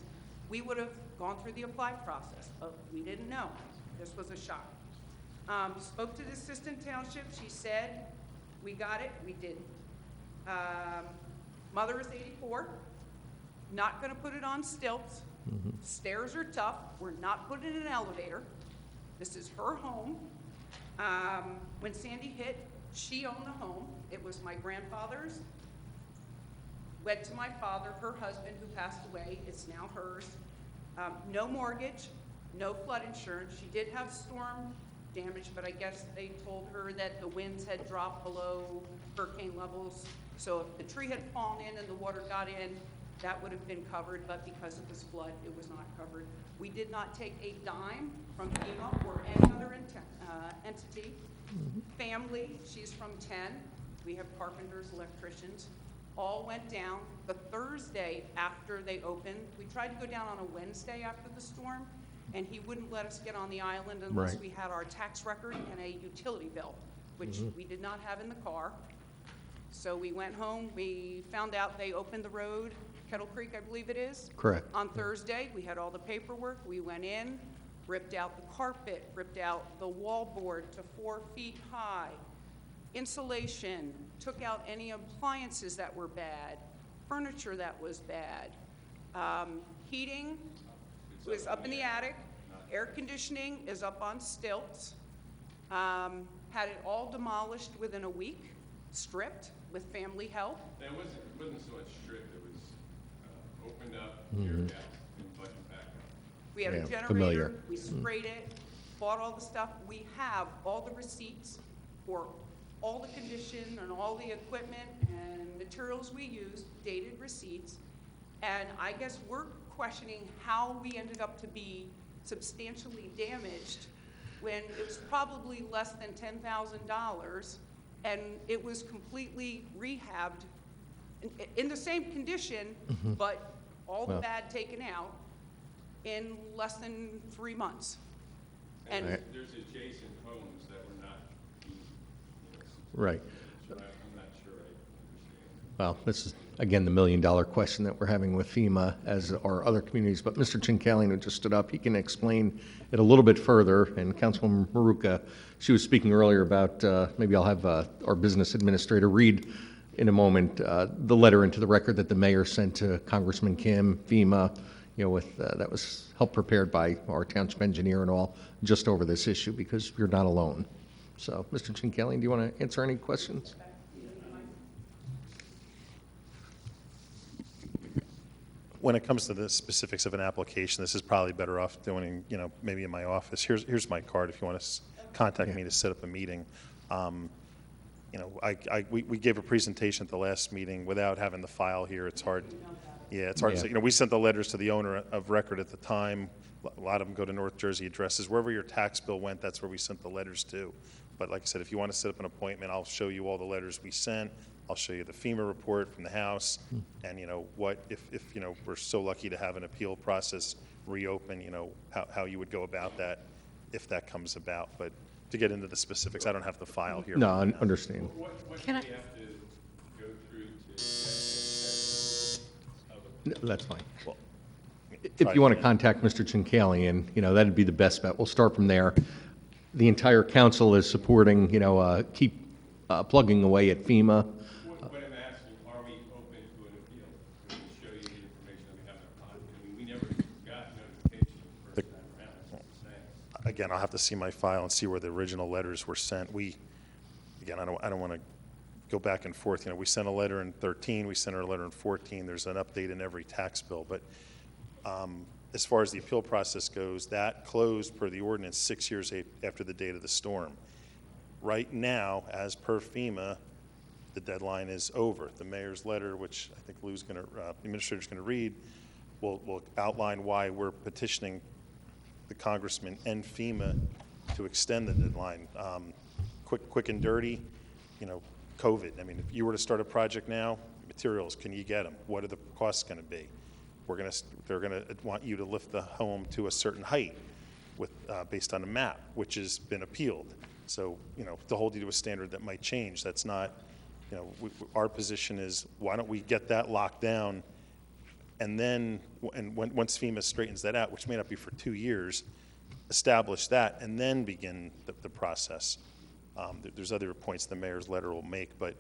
we would have gone through the apply process, but we didn't know. This was a shock. Spoke to the assistant township. She said, we got it, we didn't. Mother is 84, not gonna put it on stilts. Stairs are tough. We're not putting in an elevator. This is her home. When Sandy hit, she owned the home. It was my grandfather's. Went to my father, her husband, who passed away. It's now hers. No mortgage, no flood insurance. She did have storm damage, but I guess they told her that the winds had dropped below hurricane levels. So if the tree had fallen in and the water got in, that would have been covered, but because of this flood, it was not covered. We did not take a dime from FEMA or any other entity. Family, she's from 10. We have carpenters, electricians, all went down. The Thursday after they opened, we tried to go down on a Wednesday after the storm, and he wouldn't let us get on the island unless Right. we had our tax record and a utility bill, which we did not have in the car. So we went home, we found out they opened the road, Kettle Creek, I believe it is. Correct. On Thursday, we had all the paperwork, we went in, ripped out the carpet, ripped out the wallboard to 4 feet high, insulation, took out any appliances that were bad, furniture that was bad. Heating was up in the attic, air conditioning is up on stilts. Had it all demolished within a week, stripped with family help. It wasn't so much stripped, it was opened up, teared out, and buttoned back up. We had a Yeah, generator, familiar. we sprayed it, bought all the stuff. We have all the receipts for all the condition and all the equipment and materials we used, dated receipts. And I guess we're questioning how we ended up to be substantially damaged when it was probably less than $10,000 and it was completely rehabbed in the same condition, but all the Well. bad taken out in less than 3 months. And Right. There's adjacent homes that were not, Right. so I'm not sure I understand. Well, this is, again, the million-dollar question that we're having with FEMA, as are other communities. But Mr. Chincallion, who just stood up, he can explain it a little bit further. And Councilwoman Maruka, she was speaking earlier about, maybe I'll have our business administrator read in a moment the letter into the record that the mayor sent to Congressman Kim, FEMA, with, that was helped prepared by our township engineer and all, just over this issue, because you're not alone. So, Mr. Chincallion, do you want to answer any questions? When it comes to the specifics of an application, this is probably better off doing, maybe in my office. Here's my card if you want to contact me to set up a meeting. We gave a presentation at the last meeting without having the file here. It's hard. Yeah, it's hard. Yeah. We sent the letters to the owner of record at the time. A lot of them go to North Jersey addresses. Wherever your tax bill went, that's where we sent the letters to. But like I said, if you want to set up an appointment, I'll show you all the letters we sent, I'll show you the FEMA report from the House, and, you know, what, if, you know, we're so lucky to have an appeal process reopen, you know, how you would go about that if that comes about. But to get into the specifics, I don't have the file here. No, I understand. Can I? No, that's fine. Well, If you want to contact Mr. Chincalian, you know, that'd be the best bet. We'll start from there. The entire council is supporting, you know, keep plugging away at FEMA. What I'm asking, are we open to an appeal? Can we show you the information that we have in our pocket? I mean, we never got notification the first time around, that's what I'm saying. Again, I'll have to see my file and see where the original letters were sent. Again, I don't want to go back and forth. You know, we sent a letter in 13, we sent a letter in 14. There's an update in every tax bill. But as far as the appeal process goes, that closed per the ordinance 6 years after the date of the storm. Right now, as per FEMA, the deadline is over. The mayor's letter, which I think Lou's going to, the administrator's going to read, will outline why we're petitioning the congressman and FEMA to extend the deadline. Quick and dirty, you know, COVID. I mean, if you were to start a project now, materials, can you get them? What are the costs going to be? They're going to want you to lift the home to a certain height based on a map, which has been appealed. So, you know, to hold you to a standard that might change, that's not, you know, our position is, why don't we get that locked down, and then, once FEMA straightens that out, which may not be for 2 years, establish that, and then begin the process. There's other points the mayor's letter will make, but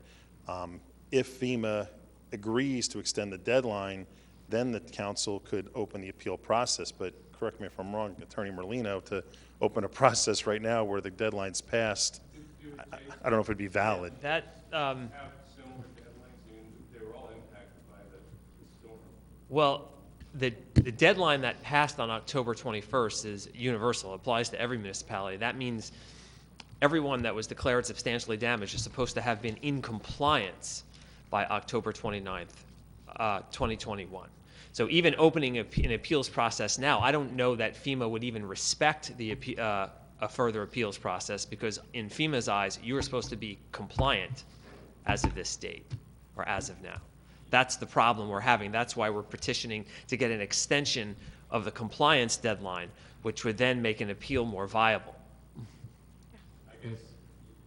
if FEMA agrees to extend the deadline, then the council could open the appeal process. But correct me if I'm wrong, Attorney Merlino, to open a process right now where the deadline's passed, I don't know if it'd be valid. That, Have similar deadlines, I mean, they were all impacted by the storm. well, the deadline that passed on October 21st is universal, applies to every municipality. That means everyone that was declared substantially damaged is supposed to have been in compliance by October 29th, 2021. So even opening an appeals process now, I don't know that FEMA would even respect a further appeals process, because in FEMA's eyes, you are supposed to be compliant as of this date, or as of now. That's the problem we're having. That's why we're petitioning to get an extension of the compliance deadline, which would then make an appeal more viable. I guess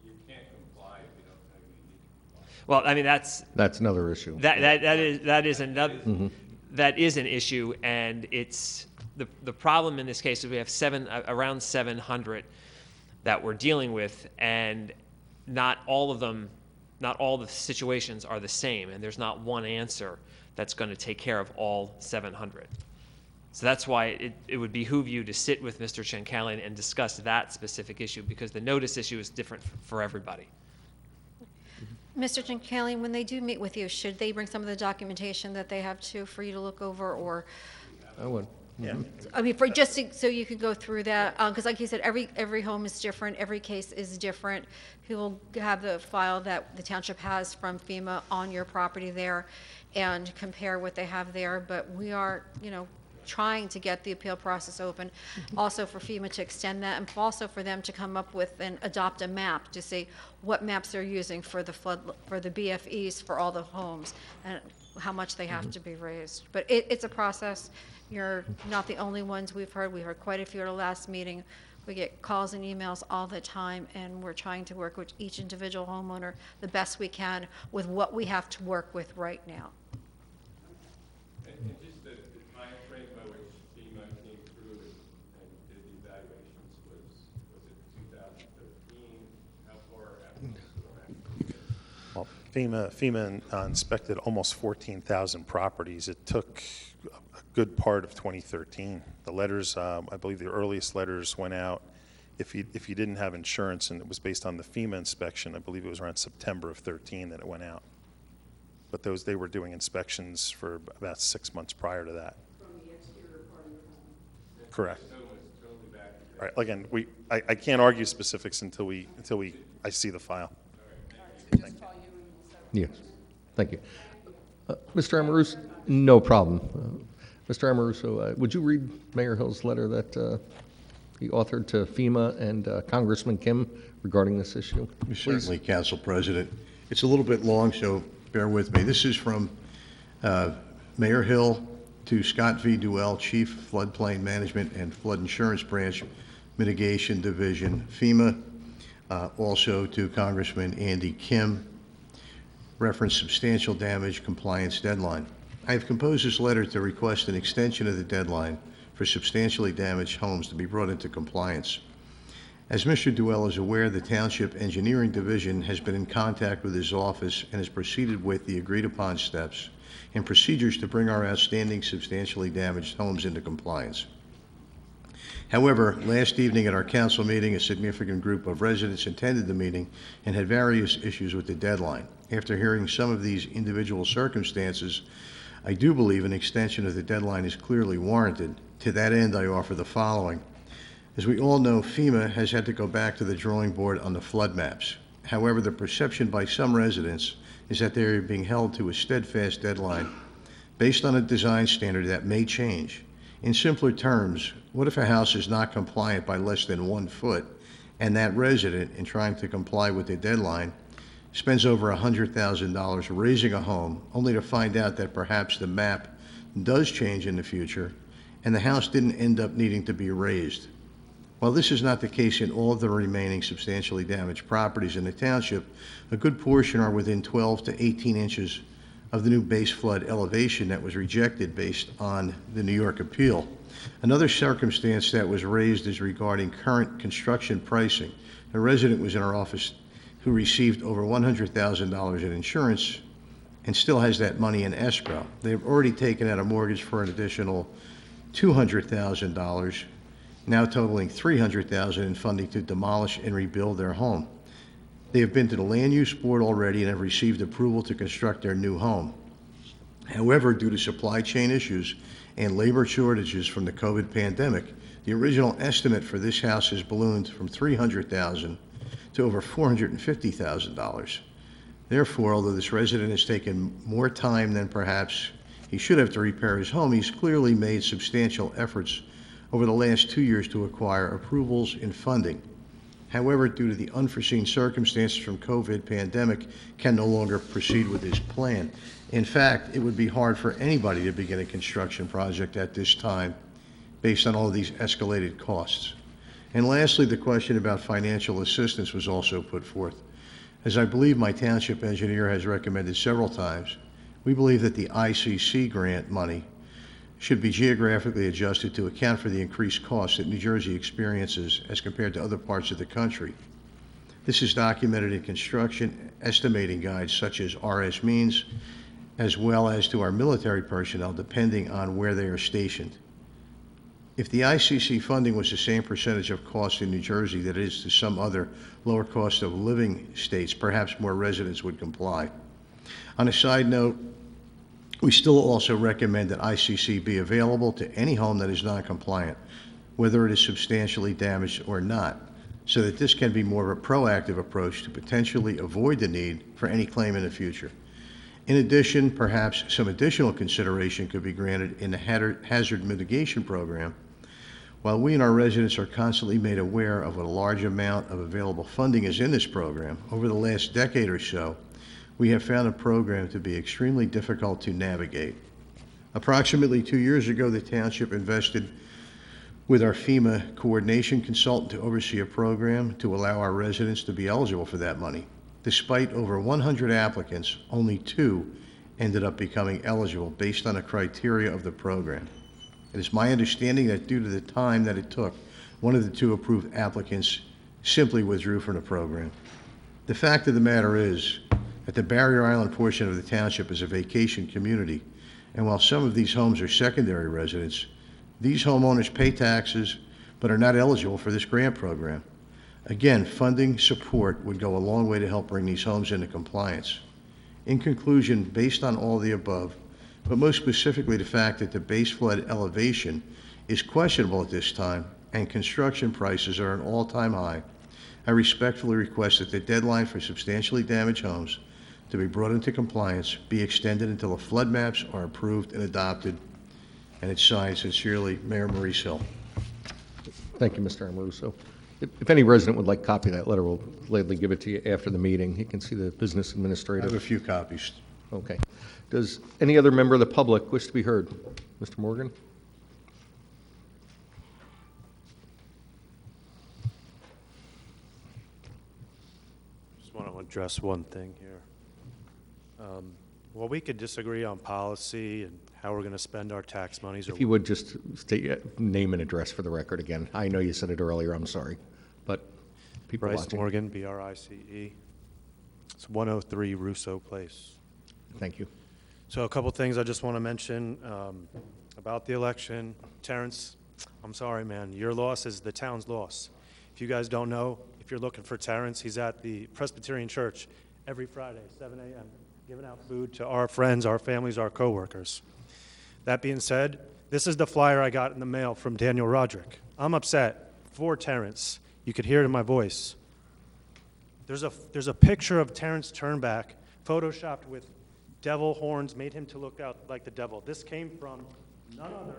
you can't comply if you don't know you need to comply. Well, I mean, that's another issue. That is another, that is an issue, and it's, the problem in this case is we have around 700 that we're dealing with, and not all the situations are the same, and there's not one answer that's going to take care of all 700. So that's why it would behoove you to sit with Mr. Chincalian and discuss that specific issue, because the notice issue is different for everybody. Mr. Chincalian, when they do meet with you, should they bring some of the documentation that they have to, for you to look over, or, I would. Yeah. I mean, so you could go through that, because like you said, every home is different, every case is different. He will have the file that the township has from FEMA on your property there and compare what they have there, but we are, you know, trying to get the appeal process open, also for FEMA to extend that, and also for them to come up with and adopt a map to see what maps they're using for the flood, for the BFEs for all the homes, and how much they have to be raised. But it's a process. You're not the only ones we've heard. We heard quite a few at our last meeting. We get calls and emails all the time, and we're trying to work with each individual homeowner the best we can with what we have to work with right now. And just the time frame by which FEMA came through and did the evaluations was it 2013? How far after the storm? Well, FEMA inspected almost 14,000 properties. It took a good part of 2013. The letters, I believe the earliest letters went out, if you didn't have insurance, and it was based on the FEMA inspection, I believe it was around September of 13 that it went out. But they were doing inspections for about 6 months prior to that. From the exterior part of your home. Correct. So it's totally back to All right, again, I can't argue specifics until I see the file. Just call you and we'll set up. Yes, thank you. Mr. Amoruso, no problem. Mr. Amoruso, would you read Mayor Hill's letter that he authored to FEMA and Congressman Kim regarding this issue? Certainly, Council President. It's a little bit long, so bear with me. This is from Mayor Hill to Scott V. Duell, Chief Floodplain Management and Flood Insurance Branch Mitigation Division, FEMA, also to Congressman Andy Kim, reference substantial damage compliance deadline. I have composed this letter to request an extension of the deadline for substantially damaged homes to be brought into compliance. As Mr. Duell is aware, the Township Engineering Division has been in contact with his office and has proceeded with the agreed-upon steps and procedures to bring our outstanding substantially damaged homes into compliance. However, last evening at our council meeting, a significant group of residents attended the meeting and had various issues with the deadline. After hearing some of these individual circumstances, I do believe an extension of the deadline is clearly warranted. To that end, I offer the following. As we all know, FEMA has had to go back to the drawing board on the flood maps. However, the perception by some residents is that they are being held to a steadfast deadline based on a design standard that may change. In simpler terms, what if a house is not compliant by less than 1 foot, and that resident, in trying to comply with the deadline, spends over $100,000 raising a home, only to find out that perhaps the map does change in the future, and the house didn't end up needing to be raised? While this is not the case in all of the remaining substantially damaged properties in the township, a good portion are within 12 to 18 inches of the new base flood elevation that was rejected based on the New York appeal. Another circumstance that was raised is regarding current construction pricing. A resident was in our office who received over $100,000 in insurance and still has that money in escrow. They've already taken out a mortgage for an additional $200,000, now totaling $300,000 in funding to demolish and rebuild their home. They have been to the Land Use Board already and have received approval to construct their new home. However, due to supply chain issues and labor shortages from the COVID pandemic, the original estimate for this house has ballooned from $300,000 to over $450,000. Therefore, although this resident has taken more time than perhaps he should have to repair his home, he's clearly made substantial efforts over the last 2 years to acquire approvals and funding. However, due to the unforeseen circumstances from COVID pandemic, can no longer proceed with his plan. In fact, it would be hard for anybody to begin a construction project at this time based on all of these escalated costs. And lastly, the question about financial assistance was also put forth. As I believe my township engineer has recommended several times, we believe that the ICC grant money should be geographically adjusted to account for the increased costs that New Jersey experiences as compared to other parts of the country. This is documented in construction estimating guides such as RS Means, as well as to our military personnel, depending on where they are stationed. If the ICC funding was the same percentage of cost in New Jersey that it is to some other lower cost of living states, perhaps more residents would comply. On a side note, we still also recommend that ICC be available to any home that is non-compliant, whether it is substantially damaged or not, so that this can be more of a proactive approach to potentially avoid the need for any claim in the future. In addition, perhaps some additional consideration could be granted in the hazard mitigation program. While we and our residents are constantly made aware of what a large amount of available funding is in this program, over the last decade or so, we have found the program to be extremely difficult to navigate. Approximately 2 years ago, the township invested with our FEMA coordination consultant to oversee a program to allow our residents to be eligible for that money. Despite over 100 applicants, only 2 ended up becoming eligible based on the criteria of the program. It is my understanding that due to the time that it took, one of the 2 approved applicants simply withdrew from the program. The fact of the matter is that the Barrier Island portion of the township is a vacation community, and while some of these homes are secondary residents, these homeowners pay taxes but are not eligible for this grant program. Again, funding support would go a long way to help bring these homes into compliance. In conclusion, based on all the above, but most specifically the fact that the base flood elevation is questionable at this time and construction prices are an all-time high, I respectfully request that the deadline for substantially damaged homes to be brought into compliance be extended until the flood maps are approved and adopted. And it's signed sincerely, Mayor Maurice Hill. Thank you, Mr. Amoruso. If any resident would like a copy of that letter, we'll gladly give it to you after the meeting. You can see the business I administrator. have a few copies. Okay. Does any other member of the public wish to be heard? Mr. Morgan? Just want to address one thing here. Well, we could disagree on policy and how we're going to spend our tax monies. If you would just state your name and address for the record again. I know you said it earlier, I'm sorry, but people Bryce watching. Morgan, B-R-I-C-E. It's 103 Russo Place. Thank you. So a couple things I just want to mention about the election. Terrence, I'm sorry, man. Your loss is the town's loss. If you guys don't know, if you're looking for Terrence, he's at the Presbyterian Church every Friday, 7 a.m., giving out food to our friends, our families, our coworkers. That being said, this is the flyer I got in the mail from Daniel Roderick. I'm upset for Terrence. You could hear it in my voice. There's a picture of Terrence Turnback photoshopped with devil horns, made him to look out like the devil. This came from none other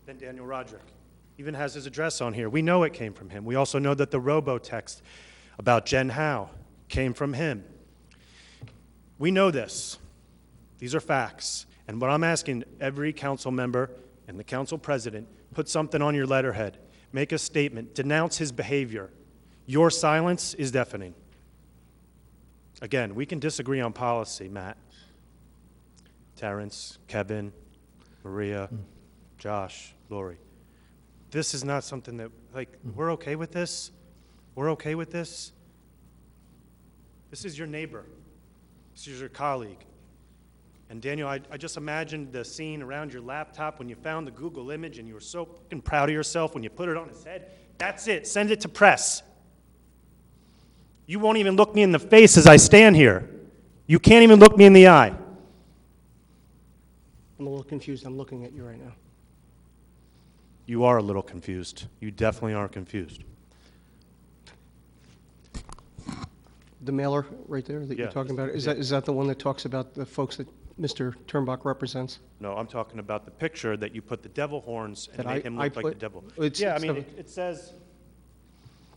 than Daniel Roderick. Even has his address on here. We know it came from him. We also know that the robo-text about Jen Howe came from him. We know this. These are facts. And what I'm asking every council member and the council president, put something on your letterhead. Make a statement. Denounce his behavior. Your silence is deafening. Again, we can disagree on policy, Matt, Terrence, Kevin, Maria, Josh, Lori. This is not something that, we're okay with this? We're okay with this? This is your neighbor. This is your colleague. And Daniel, I just imagined the scene around your laptop when you found the Google image and you were so fucking proud of yourself when you put it on his head. That's it. Send it to press. You won't even look me in the face as I stand here. You can't even look me in the eye. I'm a little confused. I'm looking at you right now. You are a little confused. You definitely are confused. The mailer right there that Yeah. you're talking about, is that the one that talks about the folks that Mr. Turnbach represents? No, I'm talking about the picture that you put the devil horns and That made him look like the devil. It's It says,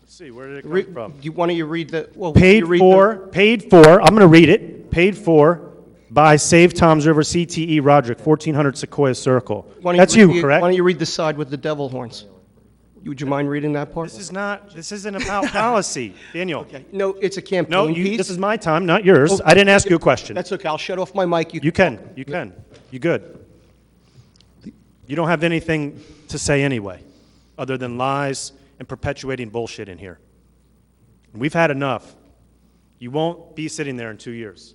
let's see, where did it come from? Why don't you read the, well, Paid you read for, I'm going to read it, paid for by Save Toms River CTE Roderick, 1400 Sequoia Circle. That's you, correct? Why don't you read the side with the devil horns? Would you mind reading that part? This isn't about policy, Daniel. Okay. No, it's a campaign No, piece. this is my time, not yours. Oh, I didn't ask you a question. That's okay. I'll shut off my mic. You can. You good. You don't have anything to say anyway, other than lies and perpetuating bullshit in here. We've had enough. You won't be sitting there in 2 years.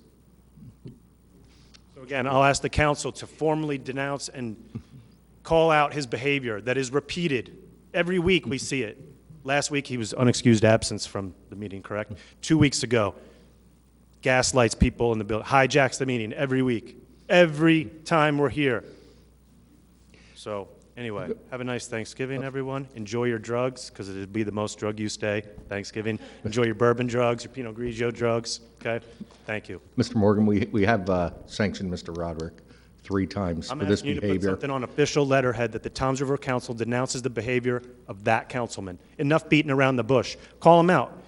So again, I'll ask the council to formally denounce and call out his behavior that is repeated. Every week we see it. Last week he was unexcused absence from the meeting, correct? 2 weeks ago, gaslights people in the building, hijacks the meeting every week. Every time we're here. So anyway, have a nice Thanksgiving, everyone. Enjoy your drugs, because it'll be the most drug-use day, Thanksgiving. Enjoy your bourbon drugs, your Pinot Grigio drugs, okay? Thank you. Mr. Morgan, we have sanctioned Mr. Roderick 3 times I'm for this asking you to put behavior. something on official letterhead that the Toms River Council denounces the behavior of that councilman. Enough beating around the bush. Call him out.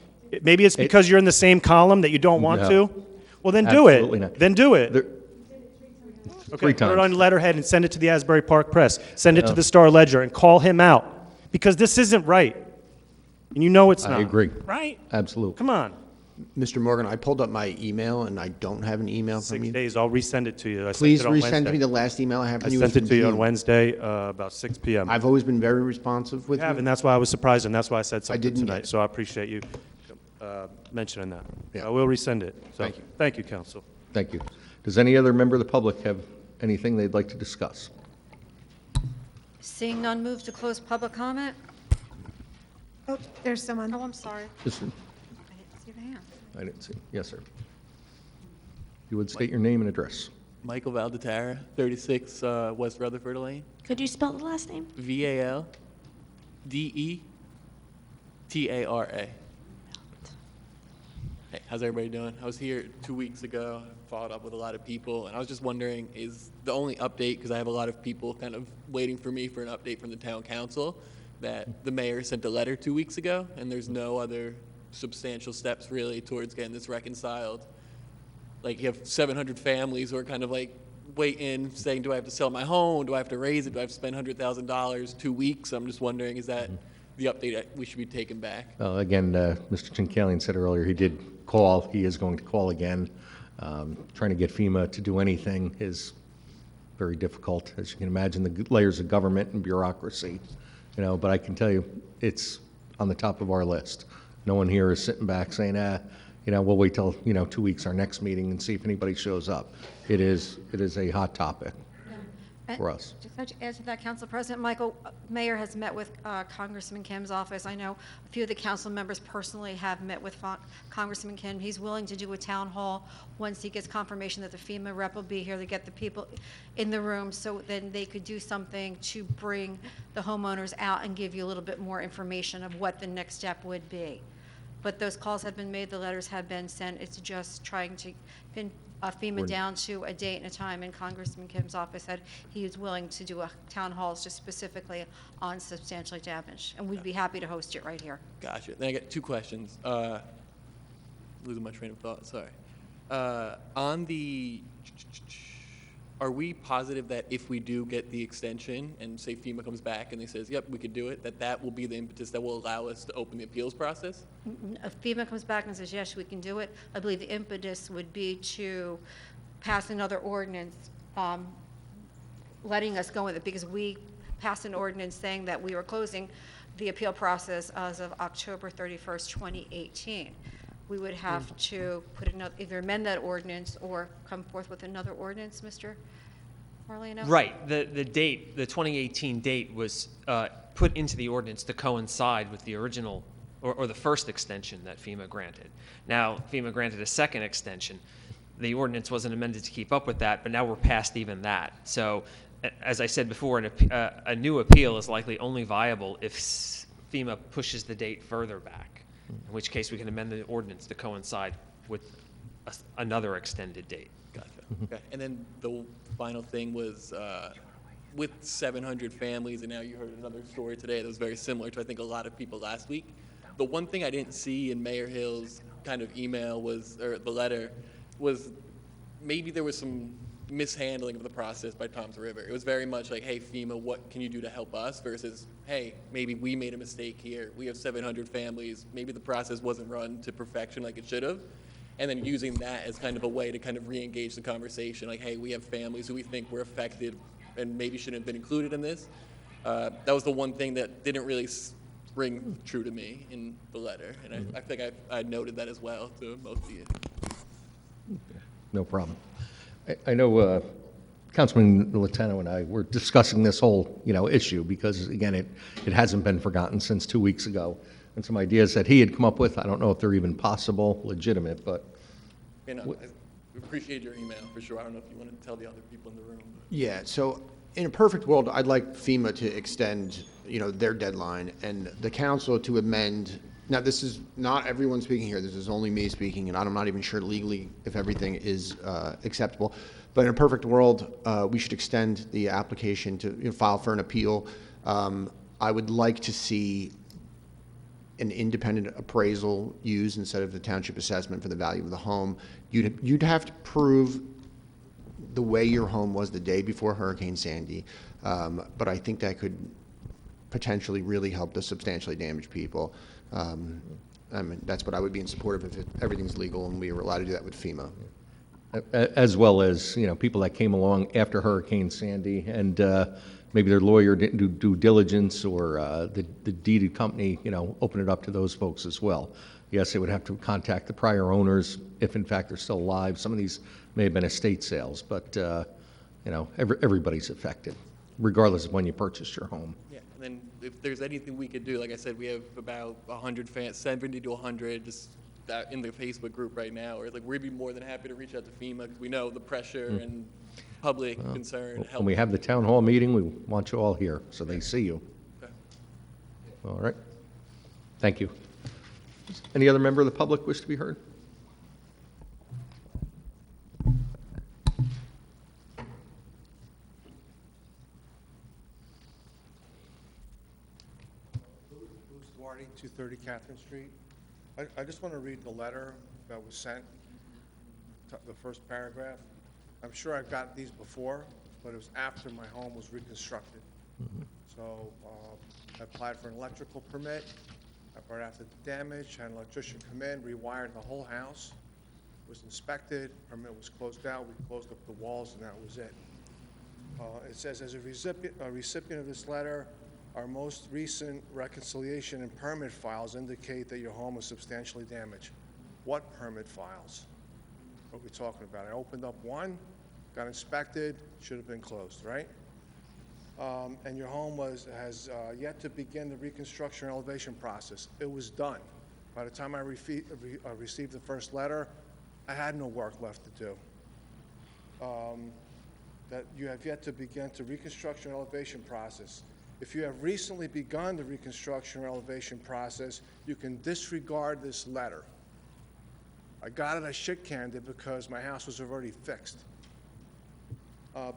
Maybe it's because you're in the same column that you don't want No. to. Well, then do Absolutely it. not. Then do it. Okay, 3 put it times. on letterhead and send it to the Asbury Park Press. Send it to No. the Star Ledger and call him out. Because this isn't right. And you know it's not. I agree. Right? Absolutely. Come on. Mr. Morgan, I pulled up my email, and I don't have an email from 6 you. days, I'll resend it to you. I sent Please it on resend Wednesday. me the last email I have I from you. sent It's it to you on from Wednesday, about 6 p.m. I've always been very responsive with You have, you. and that's why I was surprised, and that's why I said something didn't tonight. get it. So I appreciate you mentioning that. Yeah. I will resend it. So, Thank you. Thank you, Council. Thank you. Does any other member of the public have anything they'd like to discuss? Seeing none, move to close public comment. Oh, there's someone. Oh, I'm sorry. This one, I didn't see the hand. I didn't see. Yes, sir. You would state your name and address. Michael Valdatara, 36 West Rutherford Lane. Could you spell the last name? Valdetara. Hey, how's everybody doing? I was here 2 weeks ago, followed up with a lot of people, and I was just wondering, is the only update, because I have a lot of people kind of waiting for me for an update from the town council, that the mayor sent a letter 2 weeks ago, and there's no other substantial steps really towards getting this reconciled. Like, you have 700 families who are kind of like waiting, saying, do I have to sell my home? Do I have to raise it? Do I have to spend $100,000 2 weeks? I'm just wondering, is that the update that we should be taking back? Again, Mr. Chinkalian said earlier he did call. He is going to call again. Trying to get FEMA to do anything is very difficult. As you can imagine, the layers of government and bureaucracy, but I can tell you it's on the top of our list. No one here is sitting back saying, we'll wait till, 2 weeks, our next meeting, and see if anybody shows up. It is a hot topic for us. Just to add to that, Council President Michael, Mayor has met with Congressman Kim's office. I know a few of the council members personally have met with Congressman Kim. He's willing to do a town hall once he gets confirmation that the FEMA rep will be here to get the people in the room, so then they could do something to bring the homeowners out and give you a little bit more information of what the next step would be. But those calls have been made, the letters have been sent. It's just trying to pin FEMA down to a date and a time, and Congressman Kim's office said he was willing to do a town hall just specifically on substantially damaged, and we'd be happy to host it right here. Gotcha. Then I got 2 questions. Losing my train of thought, sorry. Are we positive that if we do get the extension and say FEMA comes back and they says, yep, we could do it, that will be the impetus that will allow us to open the appeals process? If FEMA comes back and says, yes, we can do it, I believe the impetus would be to pass another ordinance letting us go with it, because we passed an ordinance saying that we were closing the appeal process as of October 31st, 2018. We would have to either amend that ordinance or come forth with another ordinance, Mr. Morlino? Right. The date, the 2018 date was put into the ordinance to coincide with the original or the first extension that FEMA granted. Now, FEMA granted a second extension. The ordinance wasn't amended to keep up with that, but now we're past even that. So, as I said before, a new appeal is likely only viable if FEMA pushes the date further back, in which case we can amend the ordinance to coincide with another extended date. Gotcha. Okay. And then the final thing was with 700 families, and now you heard another story today that was very similar to, I think, a lot of people last week. The one thing I didn't see in Mayor Hill's kind of email or the letter was maybe there was some mishandling of the process by Tom's River. It was very much like, hey, FEMA, what can you do to help us? Versus, hey, maybe we made a mistake here. We have 700 families. Maybe the process wasn't run to perfection like it should have. And then using that as kind of a way to kind of re-engage the conversation. Like, hey, we have families who we think were affected and maybe shouldn't have been included in this. That was the one thing that didn't really ring true to me in the letter. And I think I noted that as well to most of you. No problem. I know Councilman Latano and I were discussing this whole, issue because, again, it hasn't been forgotten since 2 weeks ago. And some ideas that he had come up with, I don't know if they're even possible, legitimate, but... I appreciate your email, for sure. I don't know if you want to tell the other people in the room. Yeah, so in a perfect world, I'd like FEMA to extend, their deadline and the council to amend. Now, this is not everyone speaking here. This is only me speaking, and I'm not even sure legally if everything is acceptable. But in a perfect world, we should extend the application to file for an appeal. I would like to see an independent appraisal used instead of the township assessment for the value of the home. You'd have to prove the way your home was the day before Hurricane Sandy, but I think that could potentially really help the substantially damaged people. That's what I would be in support of if everything's legal and we were allowed to do that with FEMA. As well as, people that came along after Hurricane Sandy and maybe their lawyer didn't do due diligence or the deeded company, open it up to those folks as well. Yes, they would have to contact the prior owners if in fact they're still alive. Some of these may have been estate sales, but, everybody's affected, regardless of when you purchased your home. Yeah, and then if there's anything we could do, like I said, we have about 100 fans, 70 to 100, just in the Facebook group right now. Or like we'd be more than happy to reach out to FEMA because we know the pressure and public concern. When we have the town hall meeting, we want you all here so they see you. Okay. All right. Thank you. Any other member of the public wish to be heard? Lombardi, 230 Catherine Street. I just want to read the letter that was sent, the first paragraph. I'm sure I've got these before, but it was after my home was reconstructed. So I applied for an electrical permit. Right after the damage, had an electrician come in, rewired the whole house, was inspected, permit was closed out, we closed up the walls, and that was it. It says, as a recipient of this letter, our most recent reconciliation and permit files indicate that your home was substantially damaged. What permit files are we talking about? I opened up one, got inspected, should have been closed, right? And your home has yet to begin the reconstruction and elevation process. It was done. By the time I received the first letter, I had no work left to do. That you have yet to begin the reconstruction and elevation process. If you have recently begun the reconstruction or elevation process, you can disregard this letter. I got it, I shit-canned it because my house was already fixed.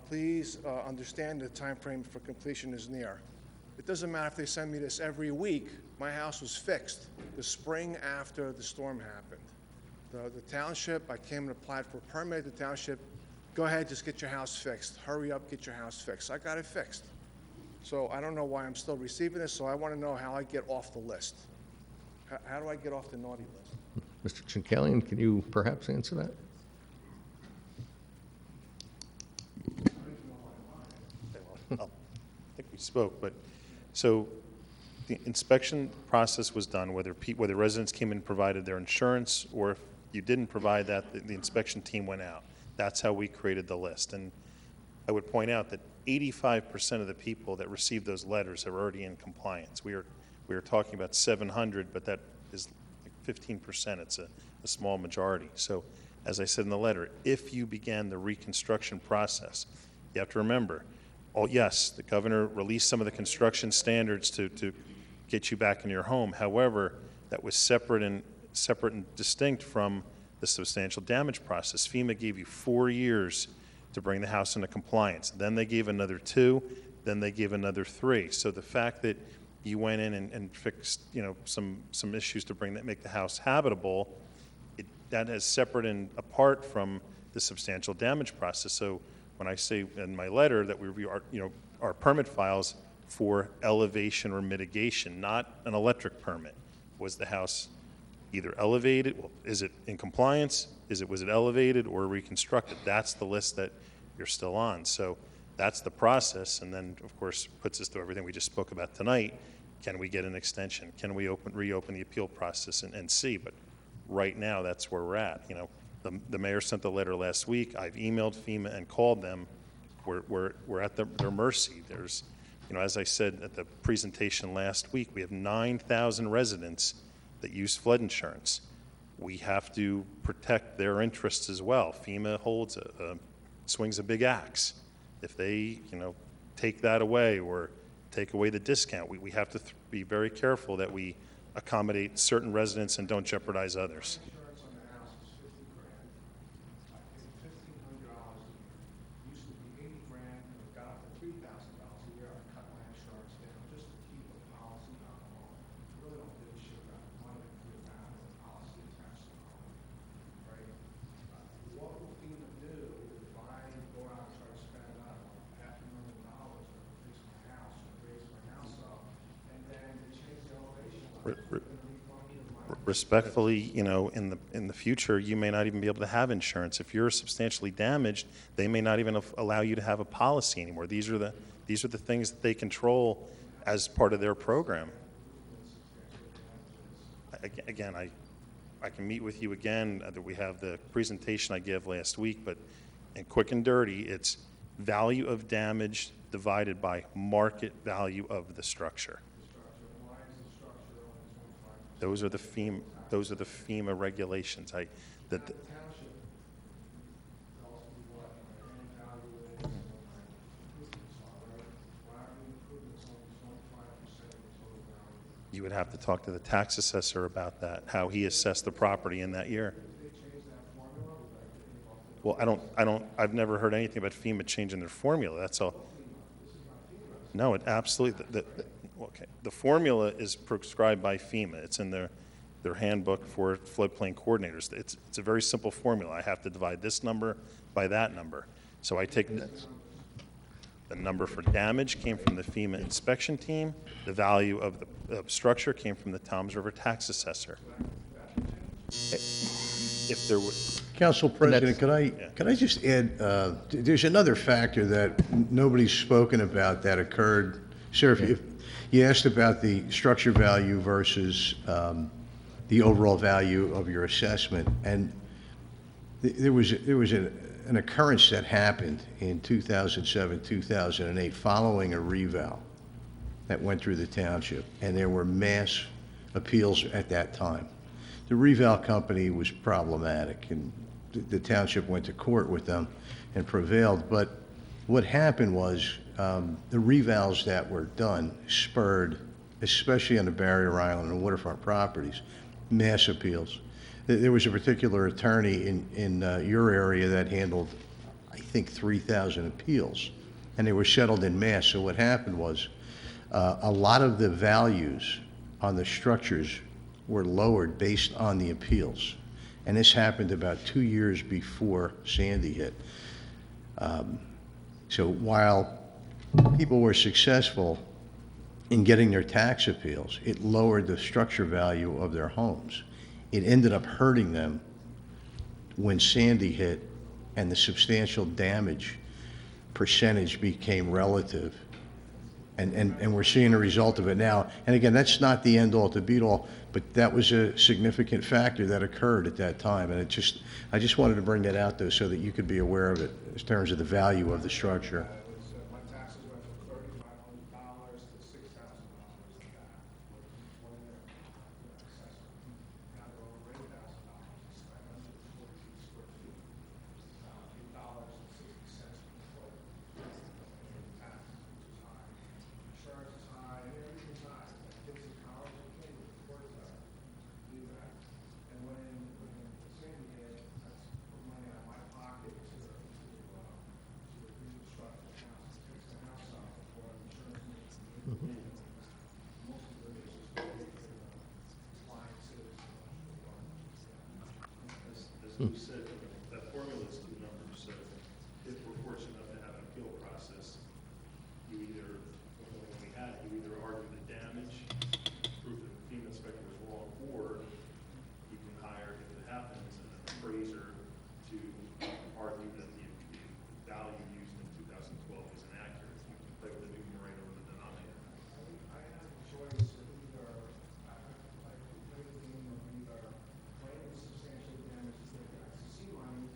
Please understand the time frame for completion is near. It doesn't matter if they send me this every week. My house was fixed the spring after the storm happened. The township, I came and applied for a permit. The township, go ahead, just get your house fixed. Hurry up, get your house fixed. I got it fixed. So I don't know why I'm still receiving this, so I want to know how I get off the list. How do I get off the naughty list? Mr. Chinkalian, can you perhaps answer that? I think we spoke, but, so the inspection process was done, whether residents came in and provided their insurance, or if you didn't provide that, the inspection team went out. That's how we created the list. And I would point out that 85% of the people that received those letters are already in compliance. We are talking about 700, but that is like 15%. It's a small majority. So, as I said in the letter, if you began the reconstruction process, you have to remember, yes, the governor released some of the construction standards to get you back in your home. However, that was separate and distinct from the substantial damage process. FEMA gave you 4 years to bring the house into compliance. Then they gave another 2, then they gave another 3. So the fact that you went in and fixed, some issues to make the house habitable, that is separate and apart from the substantial damage process. So when I say in my letter that we review our permit files for elevation or mitigation, not an electric permit. Was the house either elevated? Well, is it in compliance? Was it elevated or reconstructed? That's the list that you're still on. So that's the process, and then of course puts us through everything we just spoke about tonight. Can we get an extension? Can we reopen the appeal process and see? But right now, that's where we're at. The mayor sent the letter last week. I've emailed FEMA and called them. We're at their mercy. There's, as I said at the presentation last week, we have 9,000 residents that use flood insurance. We have to protect their interests as well. FEMA swings a big axe. If they, take that away or take away the discount, we have to be very careful that we accommodate certain residents and don't jeopardize others. Insurance on the house is $50,000. I paid $1,500. Used to be $80,000, and it got up to $3,000 a year. I cut my insurance down just to keep the policy on the home. I really don't give a shit about the money I put down with the policy attached to the home, right? What will FEMA do if I go out and try to spend $500,000 to fix my house or raise my house up, and then they change the elevation? Respectfully, in the future, you may not even be able to have insurance. If you're substantially damaged, they may not even allow you to have a policy anymore. These are the things that they control as part of their program. Again, I can meet with you again. That we have the presentation I gave last week, but in quick and dirty, it's value of damage divided by market value of the structure. Those are the FEMA regulations. You would have to talk to the tax assessor about that, how he assessed the property in that year. Well, I've never heard anything about FEMA changing their formula. That's all. No, it absolutely. Okay, the formula is prescribed by FEMA. It's in their handbook for floodplain coordinators. It's a very simple formula. I have to divide this number by that number. So I take the number for damage came from the FEMA inspection team. The value of the structure came from the Toms River tax assessor. If there were, Council President, could I just add, there's another factor that nobody's spoken about that occurred. Sir, if you asked about the structure value versus the overall value of your assessment, and there was an occurrence that happened in 2007, 2008, following a reval that went through the township, and there were mass appeals at that time. The reval company was problematic, and the township went to court with them and prevailed. But what happened was the revals that were done spurred, especially on the Barrier Island and waterfront properties, mass appeals. There was a particular attorney in your area that handled, I think, 3,000 appeals, and they were settled in mass. So what happened was a lot of the values on the structures were lowered based on the appeals. And this happened about 2 years before Sandy hit. So while people were successful in getting their tax appeals, it lowered the structure value of their homes. It ended up hurting them when Sandy hit and the substantial damage percentage became relative. And we're seeing the result of it now. And again, that's not the end all to beat all, but that was a significant factor that occurred at that time. And I just wanted to bring that out though so that you could be aware of it in terms of the value of the structure. My taxes went from $3,500 to $6,000 of that. One year assessment. Now they're over $8,000. It's 542 square feet. $8.60 per foot. Tax, which is high. Insurance is high, everything's high. Kids in college, you can't even afford to do that. And when Sandy hit, that's put money out of my pocket to reconstruct the house, fix the house up before insurance needs to be. Most of it is just appliances. as we said, that formula is the numbers. So if we're fortunate enough to have an appeal process, you either argue the damage, prove that the FEMA inspector was wrong, or you can hire, if it happens, an appraiser to argue that the value used in 2012 is inaccurate. You can play with the numerator or the denominator. I had a choice of either, I could play the game of either claiming substantial damage to the ICC money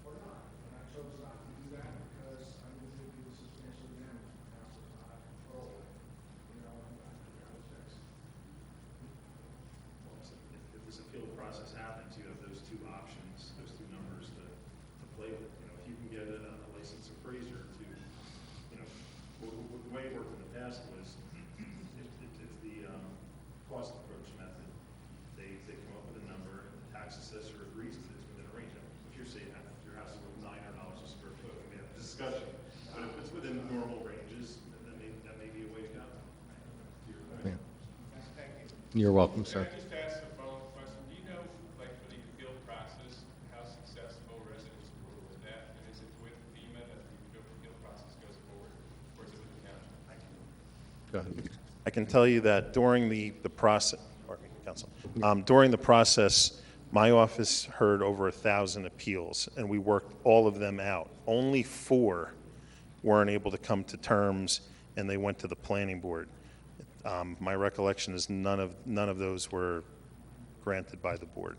or not. And I chose not to do that because I knew it would be substantial damage. The house was not controlled. You know, and I got it fixed. Well, so if this appeal process happens, you have those two options, those two numbers to play with. You know, if you can get a licensed appraiser to, you know, the way it worked in the past was if the cost approach method, they come up with a number, and the tax assessor agrees that it's within a range. If you're saying that your house is worth $900 a square foot, we have a discussion. But if it's within the normal ranges, then that may be a way to go. To your point. You're welcome, sir. Can I just ask a follow-up question? Do you know, like, for the appeal process, how successful residents were with that? And is it with FEMA that the appeal process goes forward, or is it with the county? Go ahead. I can tell you that during the process, pardon me, Council, during the process, my office heard over 1,000 appeals, and we worked all of them out. Only 4 weren't able to come to terms, and they went to the planning board. My recollection is none of those were granted by the board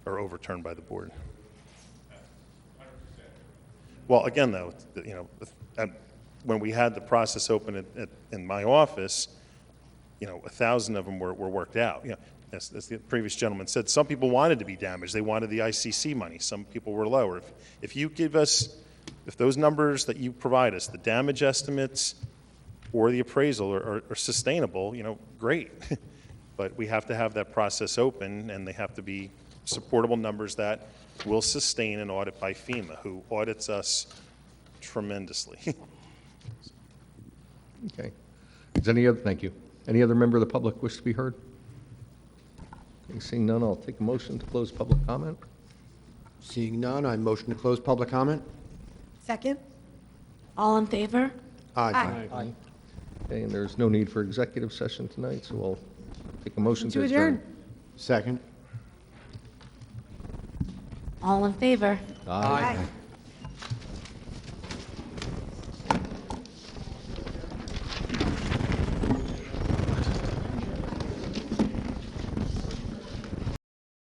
or overturned by the board. Well, again, though, you know, when we had the process open in my office, you know, 1,000 of them were worked out. You know, as the previous gentleman said, some people wanted to be damaged. They wanted the ICC money. Some people were lower. If you give us, if those numbers that you provide us, the damage estimates or the appraisal are sustainable, you know, great. But we have to have that process open, and they have to be supportable numbers that will sustain an audit by FEMA, who audits us tremendously. Okay. Is any other, thank you. Any other member of the public wish to be heard? Okay, seeing none, I'll take a motion to close public comment. Seeing none, I motion to close public comment. Second? All in favor? Aye. Okay, and there's no need for executive session tonight, so I'll take a motion to To adjourn. adjourn. Second. All in favor? Aye.